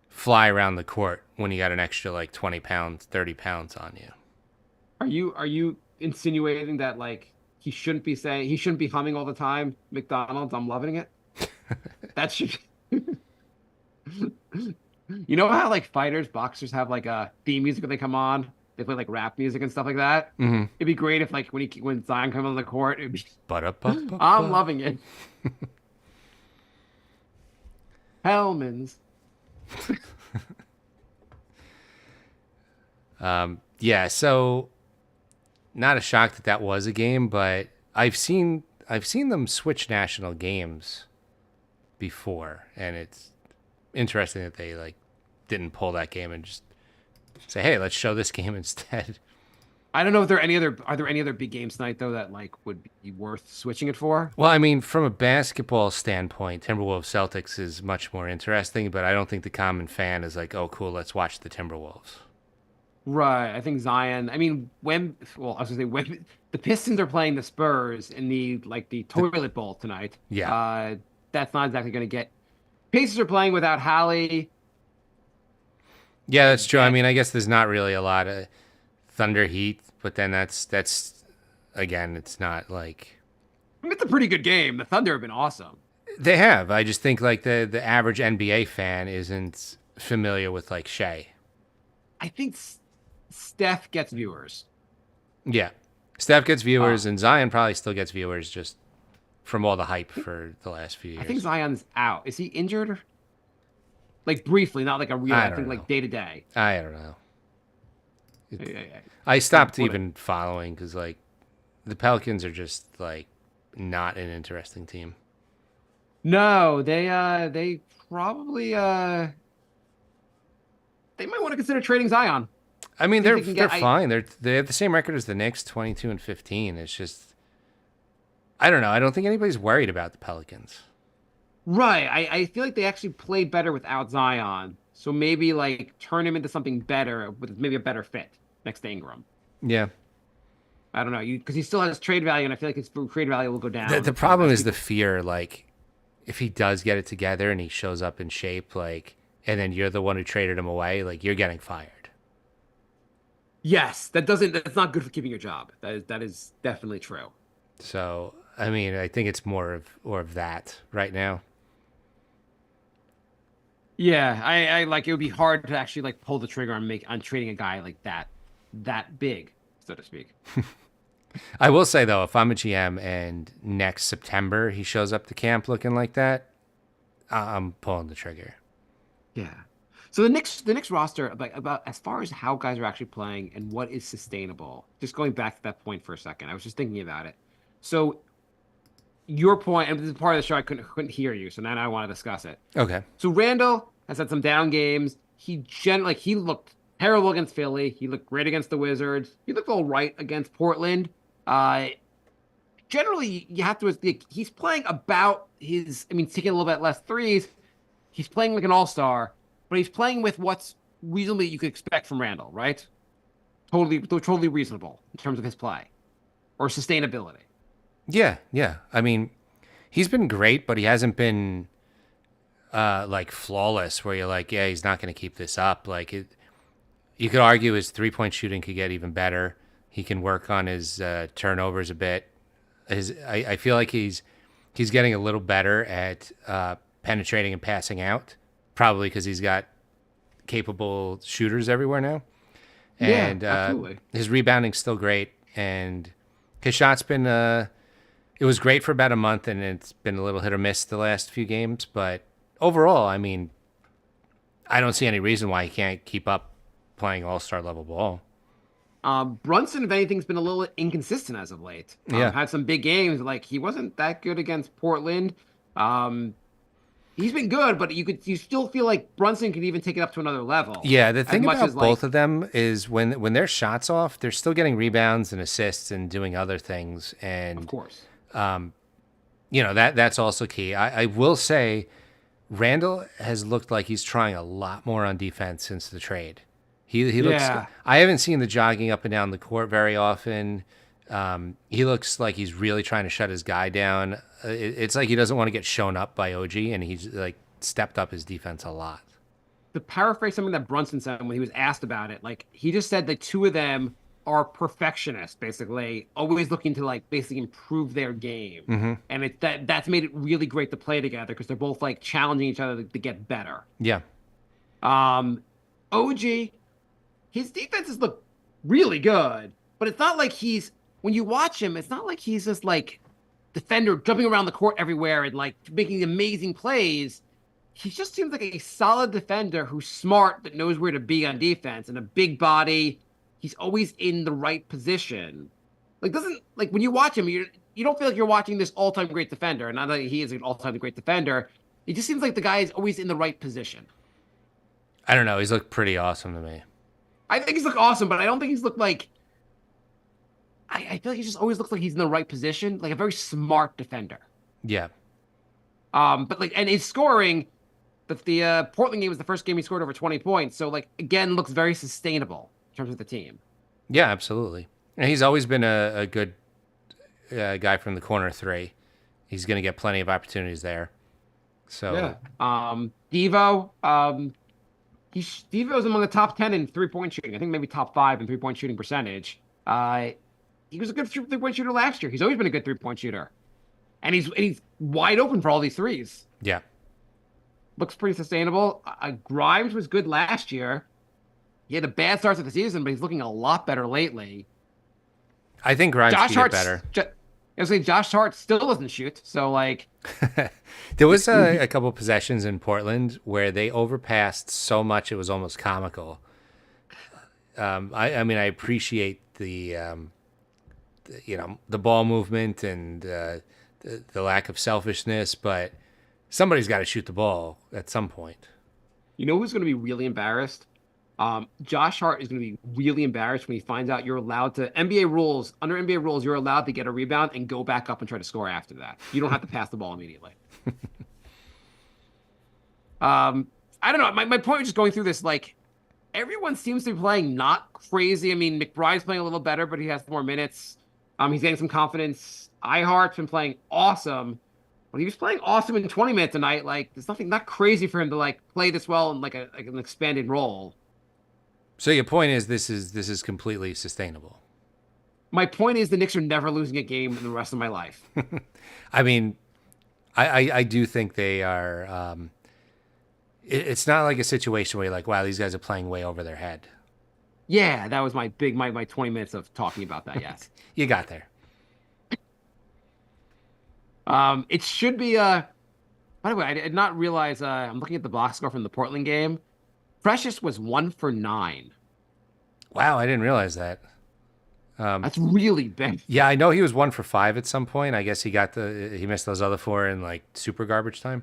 fly around the court when you got an extra like 20 pounds, 30 pounds on you. Are you insinuating that like he shouldn't be humming all the time? McDonald's, I'm loving it. That should. You know how like boxers have like a theme music when they come on? They play like rap music and stuff like that. Mm-hmm. It'd be great if like when Zion comes on the court, it'd be. Ba-da-ba-ba-ba. I'm loving it. Hellman's. Yeah, so not a shock that was a game, but I've seen them switch national games before, and it's interesting that they like didn't pull that game and just say, "Hey, let's show this game instead." I don't know if are there any other big games tonight though that like would be worth switching it for? Well, I mean, from a basketball standpoint, Timberwolves Celtics is much more interesting, but I don't think the common fan is like, "Oh, cool, let's watch the Timberwolves." Right. I think Zion. I mean, when the Pistons are playing the Spurs in the toilet bowl tonight. Yeah. That's not exactly going to get. Pacers are playing without Hallie. Yeah, that's true. I mean, I guess there's not really a lot of Thunder Heat, but then that's again, it's not like. I mean, it's a pretty good game. The Thunder have been awesome. They have. I just think like the average NBA fan isn't familiar with like Shea. I think Steph gets viewers. Yeah. Steph gets viewers, and Zion probably still gets viewers just from all the hype for the last few years. I think Zion's out. Is he injured? Like briefly, not like a real. I I don't think know. like day to day. I don't know. Yeah. I stopped even following because like the Pelicans are just like not an interesting team. No, they probably they might want to consider trading Zion. I mean, Think they can they're get- fine. They have the same record as the Knicks, 22-15. It's just I don't know. I don't think anybody's worried about the Pelicans. Right. I feel like they actually played better without Zion. So maybe like turn him into something better with maybe a better fit next to Ingram. Yeah. I don't know. Because he still has trade value, and I feel like his trade value will go down. The problem is the fear, like, if he does get it together and he shows up in shape, like, and then you're the one who traded him away, like, you're getting fired. Yes, that's not good for keeping your job. That is definitely true. So, I mean, I think it's more of that right now. Yeah, I like it would be hard to actually like pull the trigger on trading a guy like that big, so to speak. I will say though, if I'm a GM and next September he shows up to camp looking like that, I'm pulling the trigger. Yeah. So the Knicks roster, about as far as how guys are actually playing and what is sustainable. Just going back to that point for a second, I was just thinking about it. So your point, and this is part of the show I couldn't hear you, so now I want to discuss it. Okay. So Randall has had some down games. He looked terrible against Philly. He looked great against the Wizards. He looked all right against Portland. Generally, you have to. He's playing about his. I mean, taking a little bit less threes. He's playing like an all-star, but he's playing with what's reasonably you could expect from Randall, right? Totally reasonable in terms of his play or sustainability. Yeah. I mean, he's been great, but he hasn't been like flawless where you're like, yeah, he's not going to keep this up. Like you could argue his 3-point shooting could get even better. He can work on his turnovers a bit. I feel like he's getting a little better at penetrating and passing out, probably because he's got capable shooters everywhere now. And absolutely. His rebounding's still great, and his shot's been it was great for about a month, and it's been a little hit or miss the last few games. But overall, I mean, I don't see any reason why he can't keep up playing all-star level ball. Brunson, if anything, has been a little inconsistent as of late. Yeah. Had some big games. Like he wasn't that good against Portland. He's been good, but you still feel like Brunson could even take it up to another level. Yeah, the thing much about as, both of them is when their shots off, they're still getting rebounds and assists and doing other things. And Of course. that's also key. I will say Randall has looked like he's trying a lot more on defense since the trade. He looks. Yeah. I haven't seen the jogging up and down the court very often. He looks like he's really trying to shut his guy down. It's like he doesn't want to get shown up by OG, and he's like stepped up his defense a lot. To paraphrase something that Brunson said when he was asked about it, like he just said the two of them are perfectionists, basically, always looking to like basically improve their game, and that's made it really great to play together because they're both like challenging each other to get better. Yeah. OG, his defenses look really good, but it's not like when you watch him, it's not like he's just like defender jumping around the court everywhere and like making amazing plays. He just seems like a solid defender who's smart, that knows where to be on defense, and a big body. He's always in the right position. Like when you watch him, you don't feel like you're watching this all-time great defender. And not that he is an all-time great defender, it just seems like the guy is always in the right position. I don't know. He's looked pretty awesome to me. I think he's looked awesome, but I don't think he's looked like. I feel like he just always looks like he's in the right position, like a very smart defender. Yeah. But and his scoring, the Portland game was the first game he scored over 20 points. So like again, looks very sustainable in terms of the team. Yeah, absolutely. And he's always been a good guy from the corner three. He's going to get plenty of opportunities there. So yeah. Devo, Devo's among the top 10 in 3-point shooting. I think maybe top 5 in 3-point shooting percentage. He was a good 3-point shooter last year. He's always been a good 3-point shooter. And he's wide open for all these threes. Yeah. Looks pretty sustainable. Grimes was good last year. He had a bad start to the season, but he's looking a lot better lately. I think Grimes Josh can get Hart, better. I was saying Josh Hart still doesn't shoot. So like, There was a couple possessions in Portland where they overpassed so much it was almost comical. I mean, I appreciate the ball movement and the lack of selfishness, but somebody's got to shoot the ball at some point. you know who's going to be really embarrassed? Josh Hart is going to be really embarrassed when he finds out you're allowed to under NBA rules, you're allowed to get a rebound and go back up and try to score after that. You don't have to pass the ball immediately. I don't know. My point was just going through this, like, everyone seems to be playing not crazy. I mean, McBride's playing a little better, but he has more minutes. He's getting some confidence. Ihart's been playing awesome. But he was playing awesome in 20 minutes tonight. Like, there's nothing not crazy for him to like play this well in like an expanded role. So your point is this is completely sustainable. My point is the Knicks are never losing a game in the rest of my life. I mean, I do think they are. It's not like a situation where you're like, wow, these guys are playing way over their head. Yeah, that was my 20 minutes of talking about that. Yes. You got there. It should be by the way, I did not realize I'm looking at the box score from the Portland game. Precious was 1 for 9. Wow, I didn't realize that. That's really big. Yeah, I know he was 1 for 5 at some point. I guess he missed those other 4 in like super garbage time.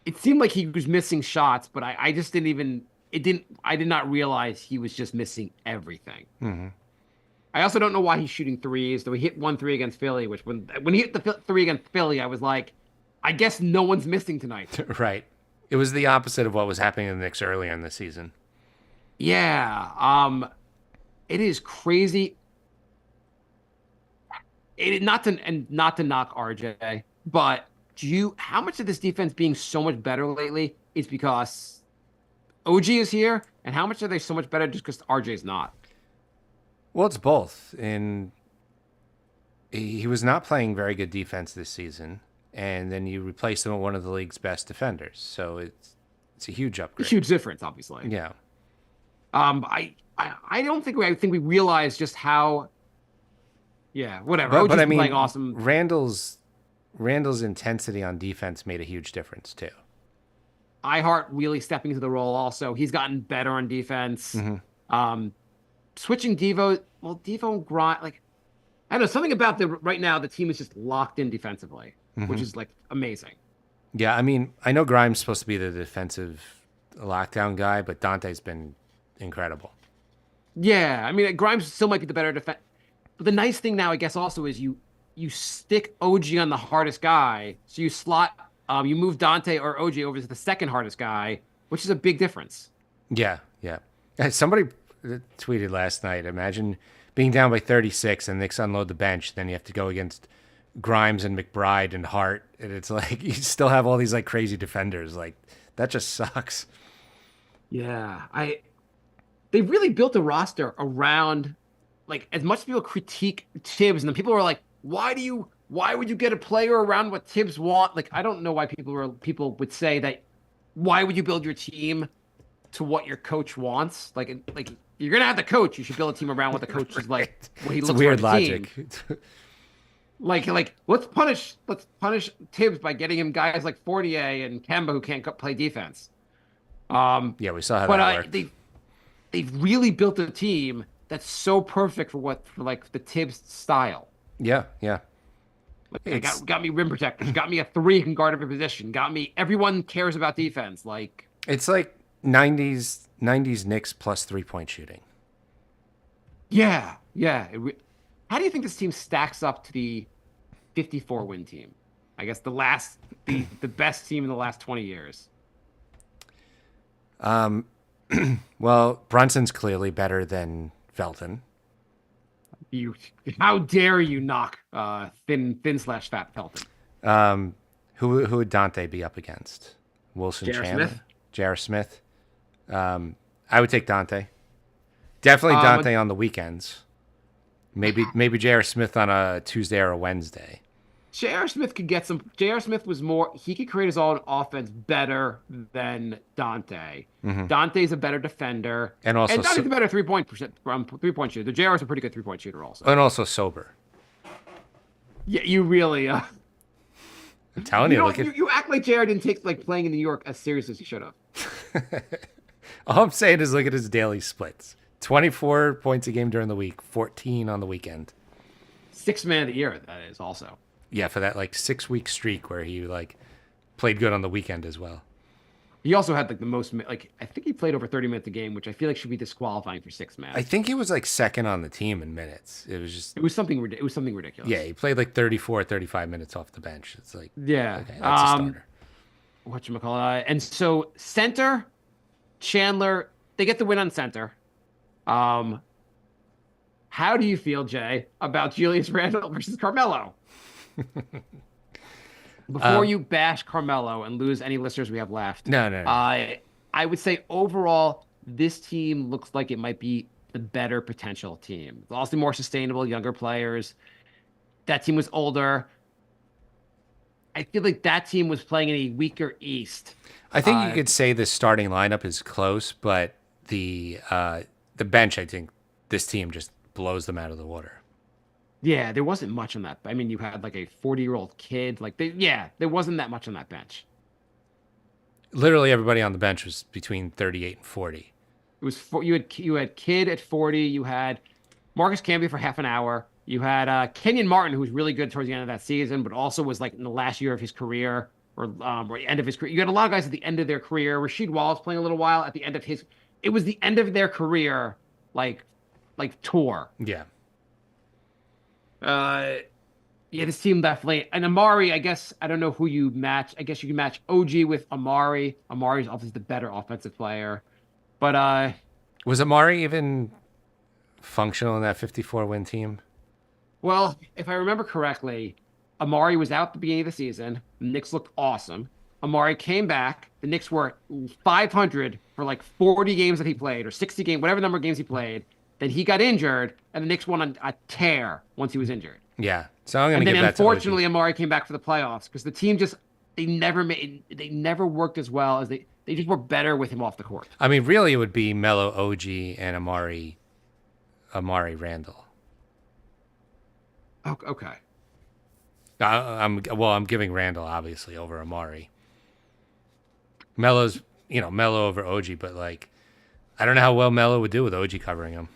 It seemed like he was missing shots, but I just I did not realize he was just missing everything. Mm-hmm. I also don't know why he's shooting threes. Though he hit 1 3 against Philly, which when he hit the 3 against Philly, I was like, I guess no one's missing tonight. Right. It was the opposite of what was happening in the Knicks earlier in the season. Yeah. It is crazy. Not to knock RJ, but how much of this defense being so much better lately is because OG is here, and how much are they so much better just because RJ's not? Well, it's both. And he was not playing very good defense this season, and then you replace him with one of the league's best defenders. So it's a huge upgrade. A huge difference, obviously. Yeah. I don't think I think we realize just how. Yeah, whatever. But I mean, playing awesome. Randall's intensity on defense made a huge difference too. Iheart really stepping into the role. Also, he's gotten better on defense. Mm-hmm. Switching Devo. Well, Devo grind like. I don't know, something about right now the team is just locked in defensively, Mm-hmm. which is like amazing. Yeah, I mean, I know Grimes is supposed to be the defensive lockdown guy, but Dante's been incredible. Yeah, I mean Grimes still might be the better defense. But the nice thing now, I guess, also is you stick OG on the hardest guy, so you you move Dante or OG over to the second hardest guy, which is a big difference. Yeah. Somebody tweeted last night, imagine being down by 36 and Knicks unload the bench, then you have to go against Grimes and McBride and Hart, and it's like you still have all these like crazy defenders. Like that just sucks. Yeah, they really built a roster around, like, as much as people critique Tibbs, and then people are like, why would you get a player around what Tibbs want? Like, I don't know why people would say that. Why would you build your team to what your coach wants? Like you're gonna have the coach. You should build a team around what the coach is like. What he It's looks a weird for in the logic. team. Like let's punish Tibbs by getting him guys like Fortier and Kemba who can't play defense. Yeah, we saw how that worked. They've really built a team that's so perfect for like the Tibbs style. Yeah. Like, got me rim protectors, got me a 3 who can guard every position, got me everyone cares about defense. Like It's like 90s Knicks plus 3-point shooting. yeah. How do you think this team stacks up to the 54 win team? I guess the best team in the last 20 years. Well, Brunson's clearly better than Felton. How dare you knock thin/fat Felton? Who would Dante be up against? Wilson Chandler? J.R. Smith. I would take Dante. Definitely Dante on the weekends. Maybe J.R. Smith on a Tuesday or a Wednesday. J.R. Smith could get some. J.R. Smith was more. He could create his own offense better than Dante. Dante's a better defender, And also Dante's a better 3-point shooter. The J.R. is a pretty good 3-point shooter also. and also sober. Yeah, you really. I'm telling you, look at You act like J.R. didn't take like playing in New York as serious as he should have. all I'm saying is look at his daily splits. 24 points a game during the week, 14 on the weekend. Sixth man of the year, that is also. Yeah, for that like 6-week streak where he like played good on the weekend as well. He also had like the most, like I think he played over 30 minutes a game, which I feel like should be disqualifying for sixth man. I think he was like second on the team in minutes. It was just It was something ridiculous. yeah, he played like 34, 35 minutes off the bench. It's like Yeah. okay, that's a starter. Whatchamacallit. And so center, Chandler, they get the win on center. How do you feel, Jay, about Julius Randle versus Carmelo? Before you bash Carmelo and lose any listeners we have left. No. I would say overall, this team looks like it might be the better potential team. It's also more sustainable, younger players. That team was older. I feel like that team was playing in a weaker East. I think you could say the starting lineup is close, but the bench, I think this team just blows them out of the water. Yeah, there wasn't much on that. I mean, you had like a 40-year-old kid. There wasn't that much on that bench. Literally everybody on the bench was between 38 and 40. It was you had Kid at 40. You had Marcus Camby for half an hour. You had Kenyon Martin, who was really good towards the end of that season, but also was like in the last year of his career or end of his career. You had a lot of guys at the end of their career. Rasheed Wallace playing a little while at the end of his. It was the end of their career, like tour. Yeah. Yeah, this team definitely. And Amari, I guess, I don't know who you match. I guess you can match OG with Amari. Amari's obviously the better offensive player. But Was Amari even functional in that 54-win team? well, if I remember correctly, Amari was out at the beginning of the season. The Knicks looked awesome. Amari came back. The Knicks were 500 for like 40 games that he played, or 60 games, whatever number of games he played. Then he got injured, and the Knicks won a tear once he was injured. Yeah. So I'm going to And give then that unfortunately, to OG. Amari came back for the playoffs because the team just they never worked as well as they just were better with him off the court. I mean, really, it would be Melo, OG, and Amari Randall. Okay. I'm giving Randall obviously over Amari. Melo's Melo over OG, but like I don't know how well Melo would do with OG covering him.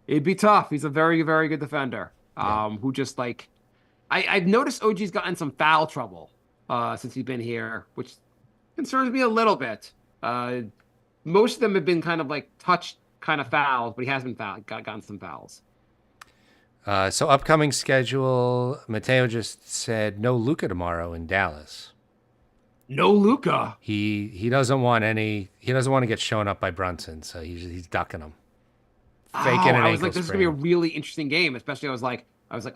It'd be tough. He's a very, very good defender. Who just like I've noticed OG's gotten some foul trouble since he's been here, which concerns me a little bit. Most of them have been kind of like touched kind of fouls, but he has been gotten some fouls. So upcoming schedule, Mateo just said no Luka tomorrow in Dallas. No Luka. He doesn't want to get shown up by Brunson, so he's ducking him. Faking an I was ankle like, this is gonna be a sprain. really interesting game. Especially, I was like,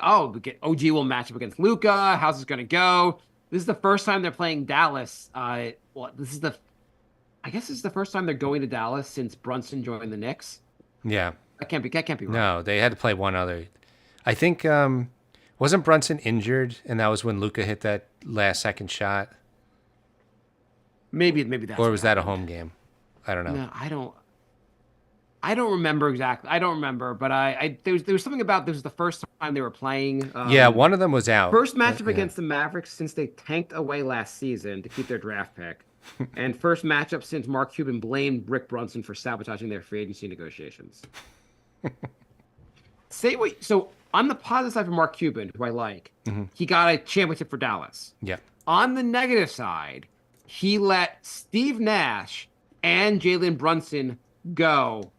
oh, OG will match up against Luka. How's this gonna go? This is the first time they're playing Dallas. I guess this is the first time they're going to Dallas since Brunson joined the Knicks. Yeah. That can't be right. No, they had to play one other. I think wasn't Brunson injured, and that was when Luka hit that last second shot, Maybe that's. or was that a home game? I don't know. No, I don't remember exactly. I don't remember, but there was something about this was the first time they were playing. Yeah, one of them was out. First matchup Yeah. against the Mavericks since they tanked away last season to keep their draft pick, and first matchup since Mark Cuban blamed Rick Brunson for sabotaging their free agency negotiations. So on the positive side for Mark Cuban, who I like, he got a championship for Dallas. Yeah. On the negative side, he let Steve Nash and Jalen Brunson go.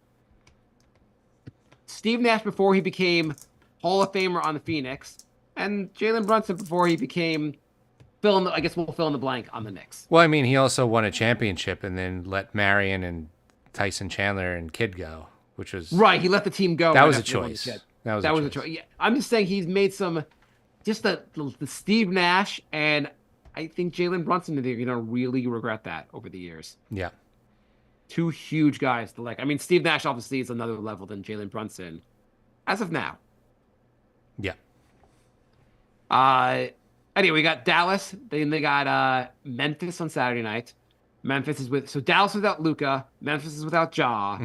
Steve Nash before he became Hall of Famer on the Phoenix, and Jalen Brunson before he became I guess we'll fill in the blank on the Knicks. Well, I mean, he also won a championship and then let Marion and Tyson Chandler and Kidd go, which was Right, he let the team go. That right was a after they won the choice. shit. That was a choice. Yeah, I'm just saying he's made some, just the Steve Nash and I think Jalen Brunson. They're gonna really regret that over the years. Yeah. Two huge guys to like. I mean, Steve Nash obviously is another level than Jalen Brunson, as of now. Yeah. Anyway, we got Dallas. Then they got Memphis on Saturday night. Memphis is so Dallas without Luca. Memphis is without Ja.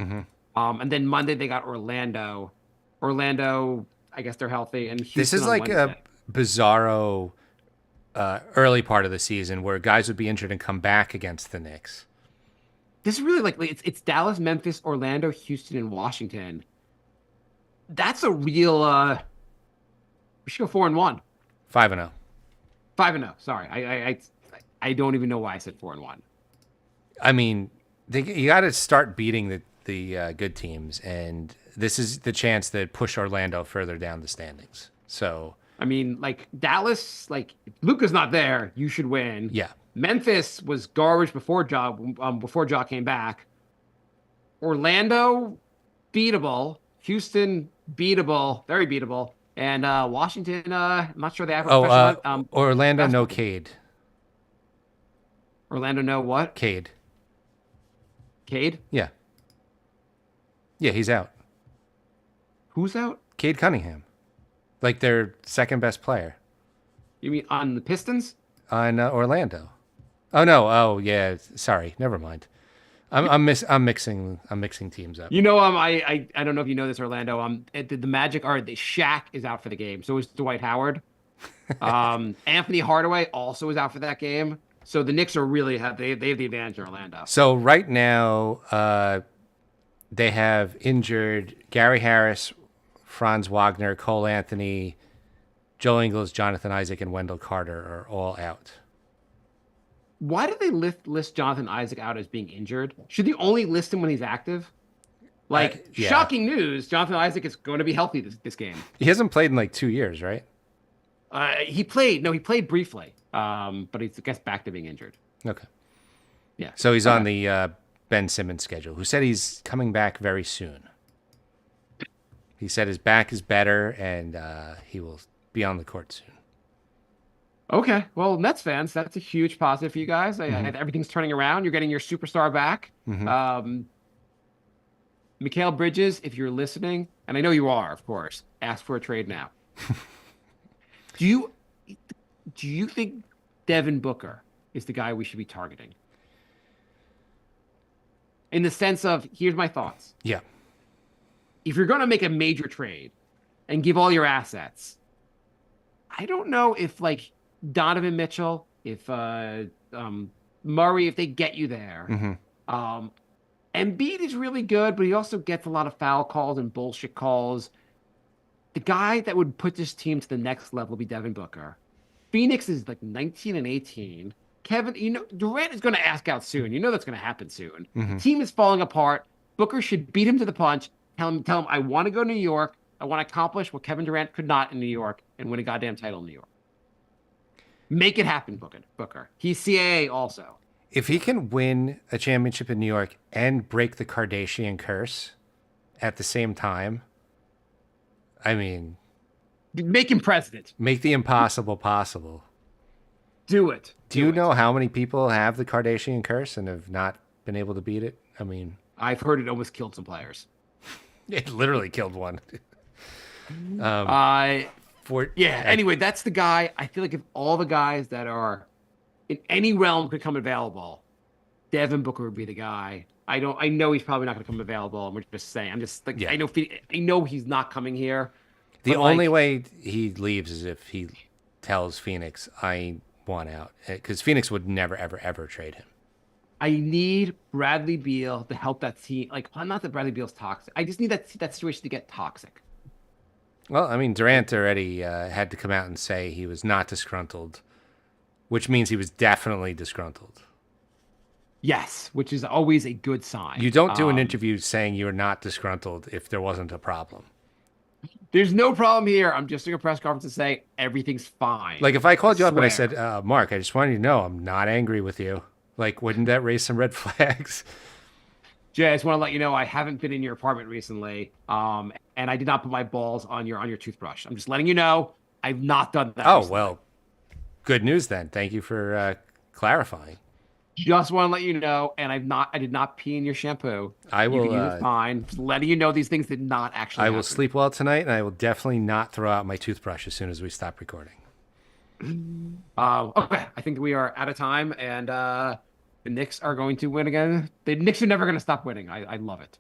And then Monday they got Orlando. Orlando, I guess they're healthy. And Houston This is on like Wednesday. a bizarro early part of the season where guys would be injured and come back against the Knicks. This is really like it's Dallas, Memphis, Orlando, Houston, and Washington. That's a real. We should go 4-1. 5-0. 5-0. Sorry, I don't even know why I said 4-1. I mean, you got to start beating the good teams, and this is the chance to push Orlando further down the standings. So, I mean, like Dallas, like if Luka's not there, you should win. yeah. Memphis was garbage before Ja came back. Orlando, beatable. Houston, beatable, very beatable. And Washington, I'm not sure they have a professional. Orlando, basketball no team. Cade. Orlando, no what? Cade. Cade? Yeah. Yeah, he's out. Who's out? Cade Cunningham. Like their second best player You mean on the Pistons? on Orlando. Oh no. Oh yeah. Sorry. Never mind. I'm mixing teams up. You know, I don't know if you know this, Orlando. The Magic are the Shaq is out for the game. So is Dwight Howard. Anthony Hardaway also is out for that game. So the Knicks are really they have the advantage in Orlando. So right now, they have injured Gary Harris, Franz Wagner, Cole Anthony, Joe Ingles, Jonathan Isaac, and Wendell Carter are all out. Why did they list Jonathan Isaac out as being injured? Should they only list him when he's active? Like, yeah. Shocking news, Jonathan Isaac is going to be healthy this game. He hasn't played in like 2 years, right? He played briefly, but he's, I guess, back to being injured. Okay. Yeah. So he's on the Ben Simmons schedule, who said he's coming back very soon. He said his back is better and he will be on the court soon. Okay. Well, Nets fans, that's a huge positive for you guys. Everything's turning around. You're getting your superstar back. Mikal Bridges, if you're listening, and I know you are, of course, ask for a trade now. Do you think Devin Booker is the guy we should be targeting? In the sense of, here's my thoughts. Yeah. If you're going to make a major trade and give all your assets, I don't know if like Donovan Mitchell, if Murray, if they get you there. Embiid is really good, but he also gets a lot of foul calls and bullshit calls. The guy that would put this team to the next level would be Devin Booker. Phoenix is like 19-18. Kevin, Durant is going to ask out soon. You know that's going to happen soon. The team is falling apart. Booker should beat him to the punch. Tell him, I want to go to New York. I want to accomplish what Kevin Durant could not in New York and win a goddamn title in New York. Make it happen, Booker. He's CAA also. If he can win a championship in New York and break the Kardashian curse at the same time, I mean, make him president. make the impossible possible. Do it. Do you know how many people have the Kardashian curse and have not been able to beat it? I mean, I've heard it almost killed some players. it literally killed one. Anyway, that's the guy. I feel like if all the guys that are in any realm could come available, Devin Booker would be the guy. I know he's probably not going to come available. And we're just saying. I'm just like, I know he's not coming here. The only way he leaves is if he tells Phoenix, I want out. Because Phoenix would never, ever, ever trade him. I need Bradley Beal to help that team. Like, not that Bradley Beal's toxic. I just need that situation to get toxic. Well, I mean, Durant already had to come out and say he was not disgruntled, which means he was definitely disgruntled. Yes, which is always a good sign. You don't do an interview saying you're not disgruntled if there wasn't a problem. There's no problem here. I'm just doing a press conference to say everything's fine. Like, if I called you up and I said, Mark, I just wanted you to know I'm not angry with you. Like, wouldn't that raise some red flags? Jay, I just want to let you know I haven't been in your apartment recently, and I did not put my balls on your toothbrush. I'm just letting you know I've not done that. Oh, recently. well, good news then. Thank you for clarifying. Just want to let you know, and I did not pee in your shampoo. I will. You can use it fine. Just letting you know these things did not actually. I happen. will sleep well tonight, and I will definitely not throw out my toothbrush as soon as we stop recording. Okay, I think we are out of time, and the Knicks are going to win again. The Knicks are never going to stop winning. I love it.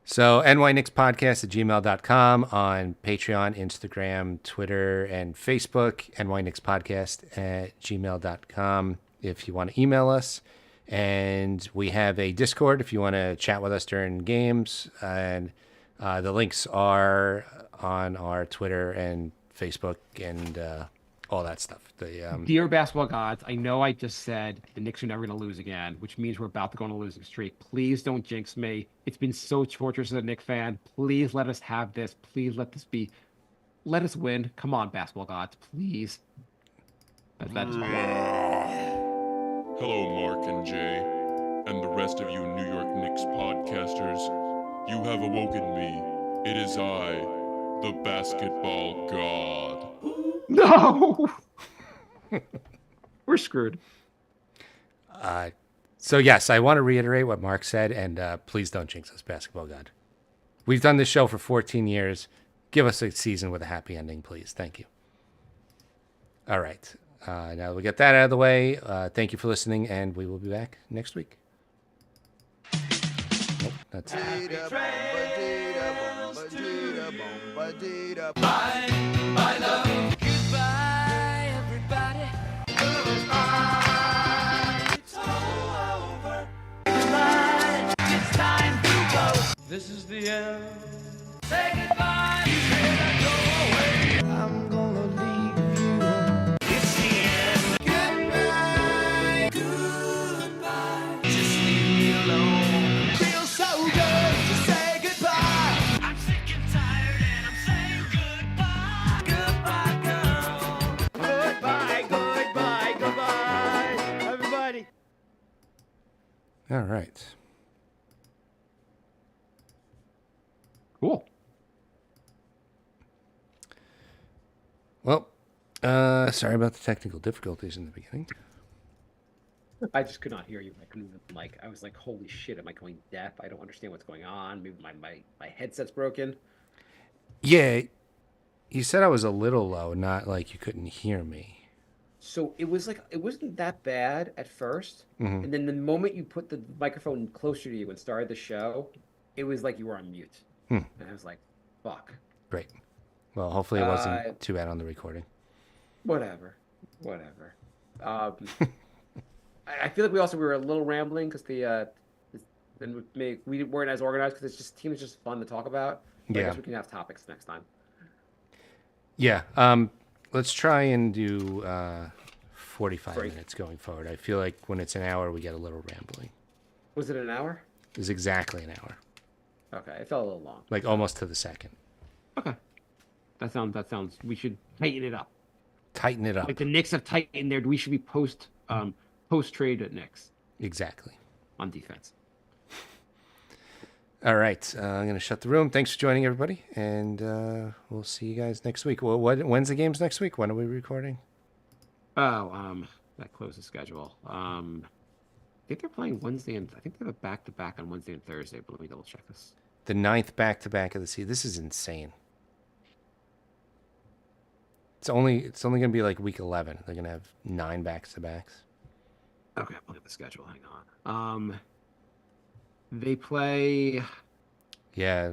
So nyknickspodcast@gmail.com, on Patreon, Instagram, Twitter, and Facebook, nyknickspodcast@gmail.com if you want to email us. And we have a Discord if you want to chat with us during games. And the links are on our Twitter and Facebook and all that stuff. Dear basketball gods, I know I just said the Knicks are never going to lose again, which means we're about to go on a losing streak. Please don't jinx me. It's been so torturous as a Knicks fan. Please let us have this. Please let this be. Let us win. Come on, basketball gods, please. That is Hello, Mark and Jay, and the rest of you New York Knicks podcasters. You have awoken me. It is I, the basketball god. No. We're screwed. So yes, I want to reiterate what Mark said, and please don't jinx us, basketball god. We've done this show for 14 years. Give us a season with a happy ending, please. Thank you. All right. Now that we get that out of the way, thank you for listening, and we will be back next week. Nope, that's Goodbye, everybody. It's all over. Goodbye. It's time to go. This is the end. Say goodbye. You better go away. I'm gonna leave you. It's the end. Goodbye. Goodbye. Just leave me alone. Feels so good to say goodbye. I'm sick and tired and I'm saying goodbye. Goodbye, girl. Goodbye, goodbye, goodbye, everybody. all right. Cool. Well, sorry about the technical difficulties in the beginning. I just could not hear you. I couldn't even I was like, holy shit, am I going deaf? I don't understand what's going on. Maybe my headset's broken. Yeah, you said I was a little low, not like you couldn't hear me. So it was like it wasn't that bad at first, and then the moment you put the microphone closer to you and started the show, it was like you were on mute. And I was like, fuck. Great. Well, hopefully it wasn't too bad on the recording. Whatever. I feel like we were a little rambling because we weren't as organized because team is just fun to talk about. But I Yeah. guess we can have topics next time. Yeah. Let's try and do 45 Sorry. minutes going forward. I feel like when it's an hour, we get a little rambling. Was it an hour? It's exactly an hour, Okay, it felt a little long. like almost to the second. Okay, that sounds. We should tighten it up. Tighten it up. Like the Knicks have tightened there. We should be post trade at Knicks Exactly. on defense. All right. I'm going to shut the room. Thanks for joining, everybody. And we'll see you guys next week. Well, when's the games next week? When are we recording? Oh, that closes schedule. I think they're playing Wednesday, and I think they have a back-to-back on Wednesday and Thursday. But let me double check this. The 9th back-to-back of the season. This is insane. It's only going to be like week 11. They're going to have 9 backs-to-backs. Okay, I'll look at the schedule. Hang on. They play. Yeah,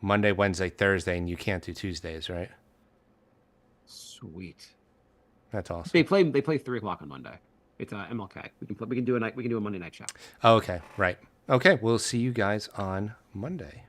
Monday, Wednesday, Thursday, and you can't do Tuesdays, right? Sweet. That's awesome. They play 3:00 on Monday. It's MLK. We can do a Monday night show. Oh, okay, right. Okay, we'll see you guys on Monday.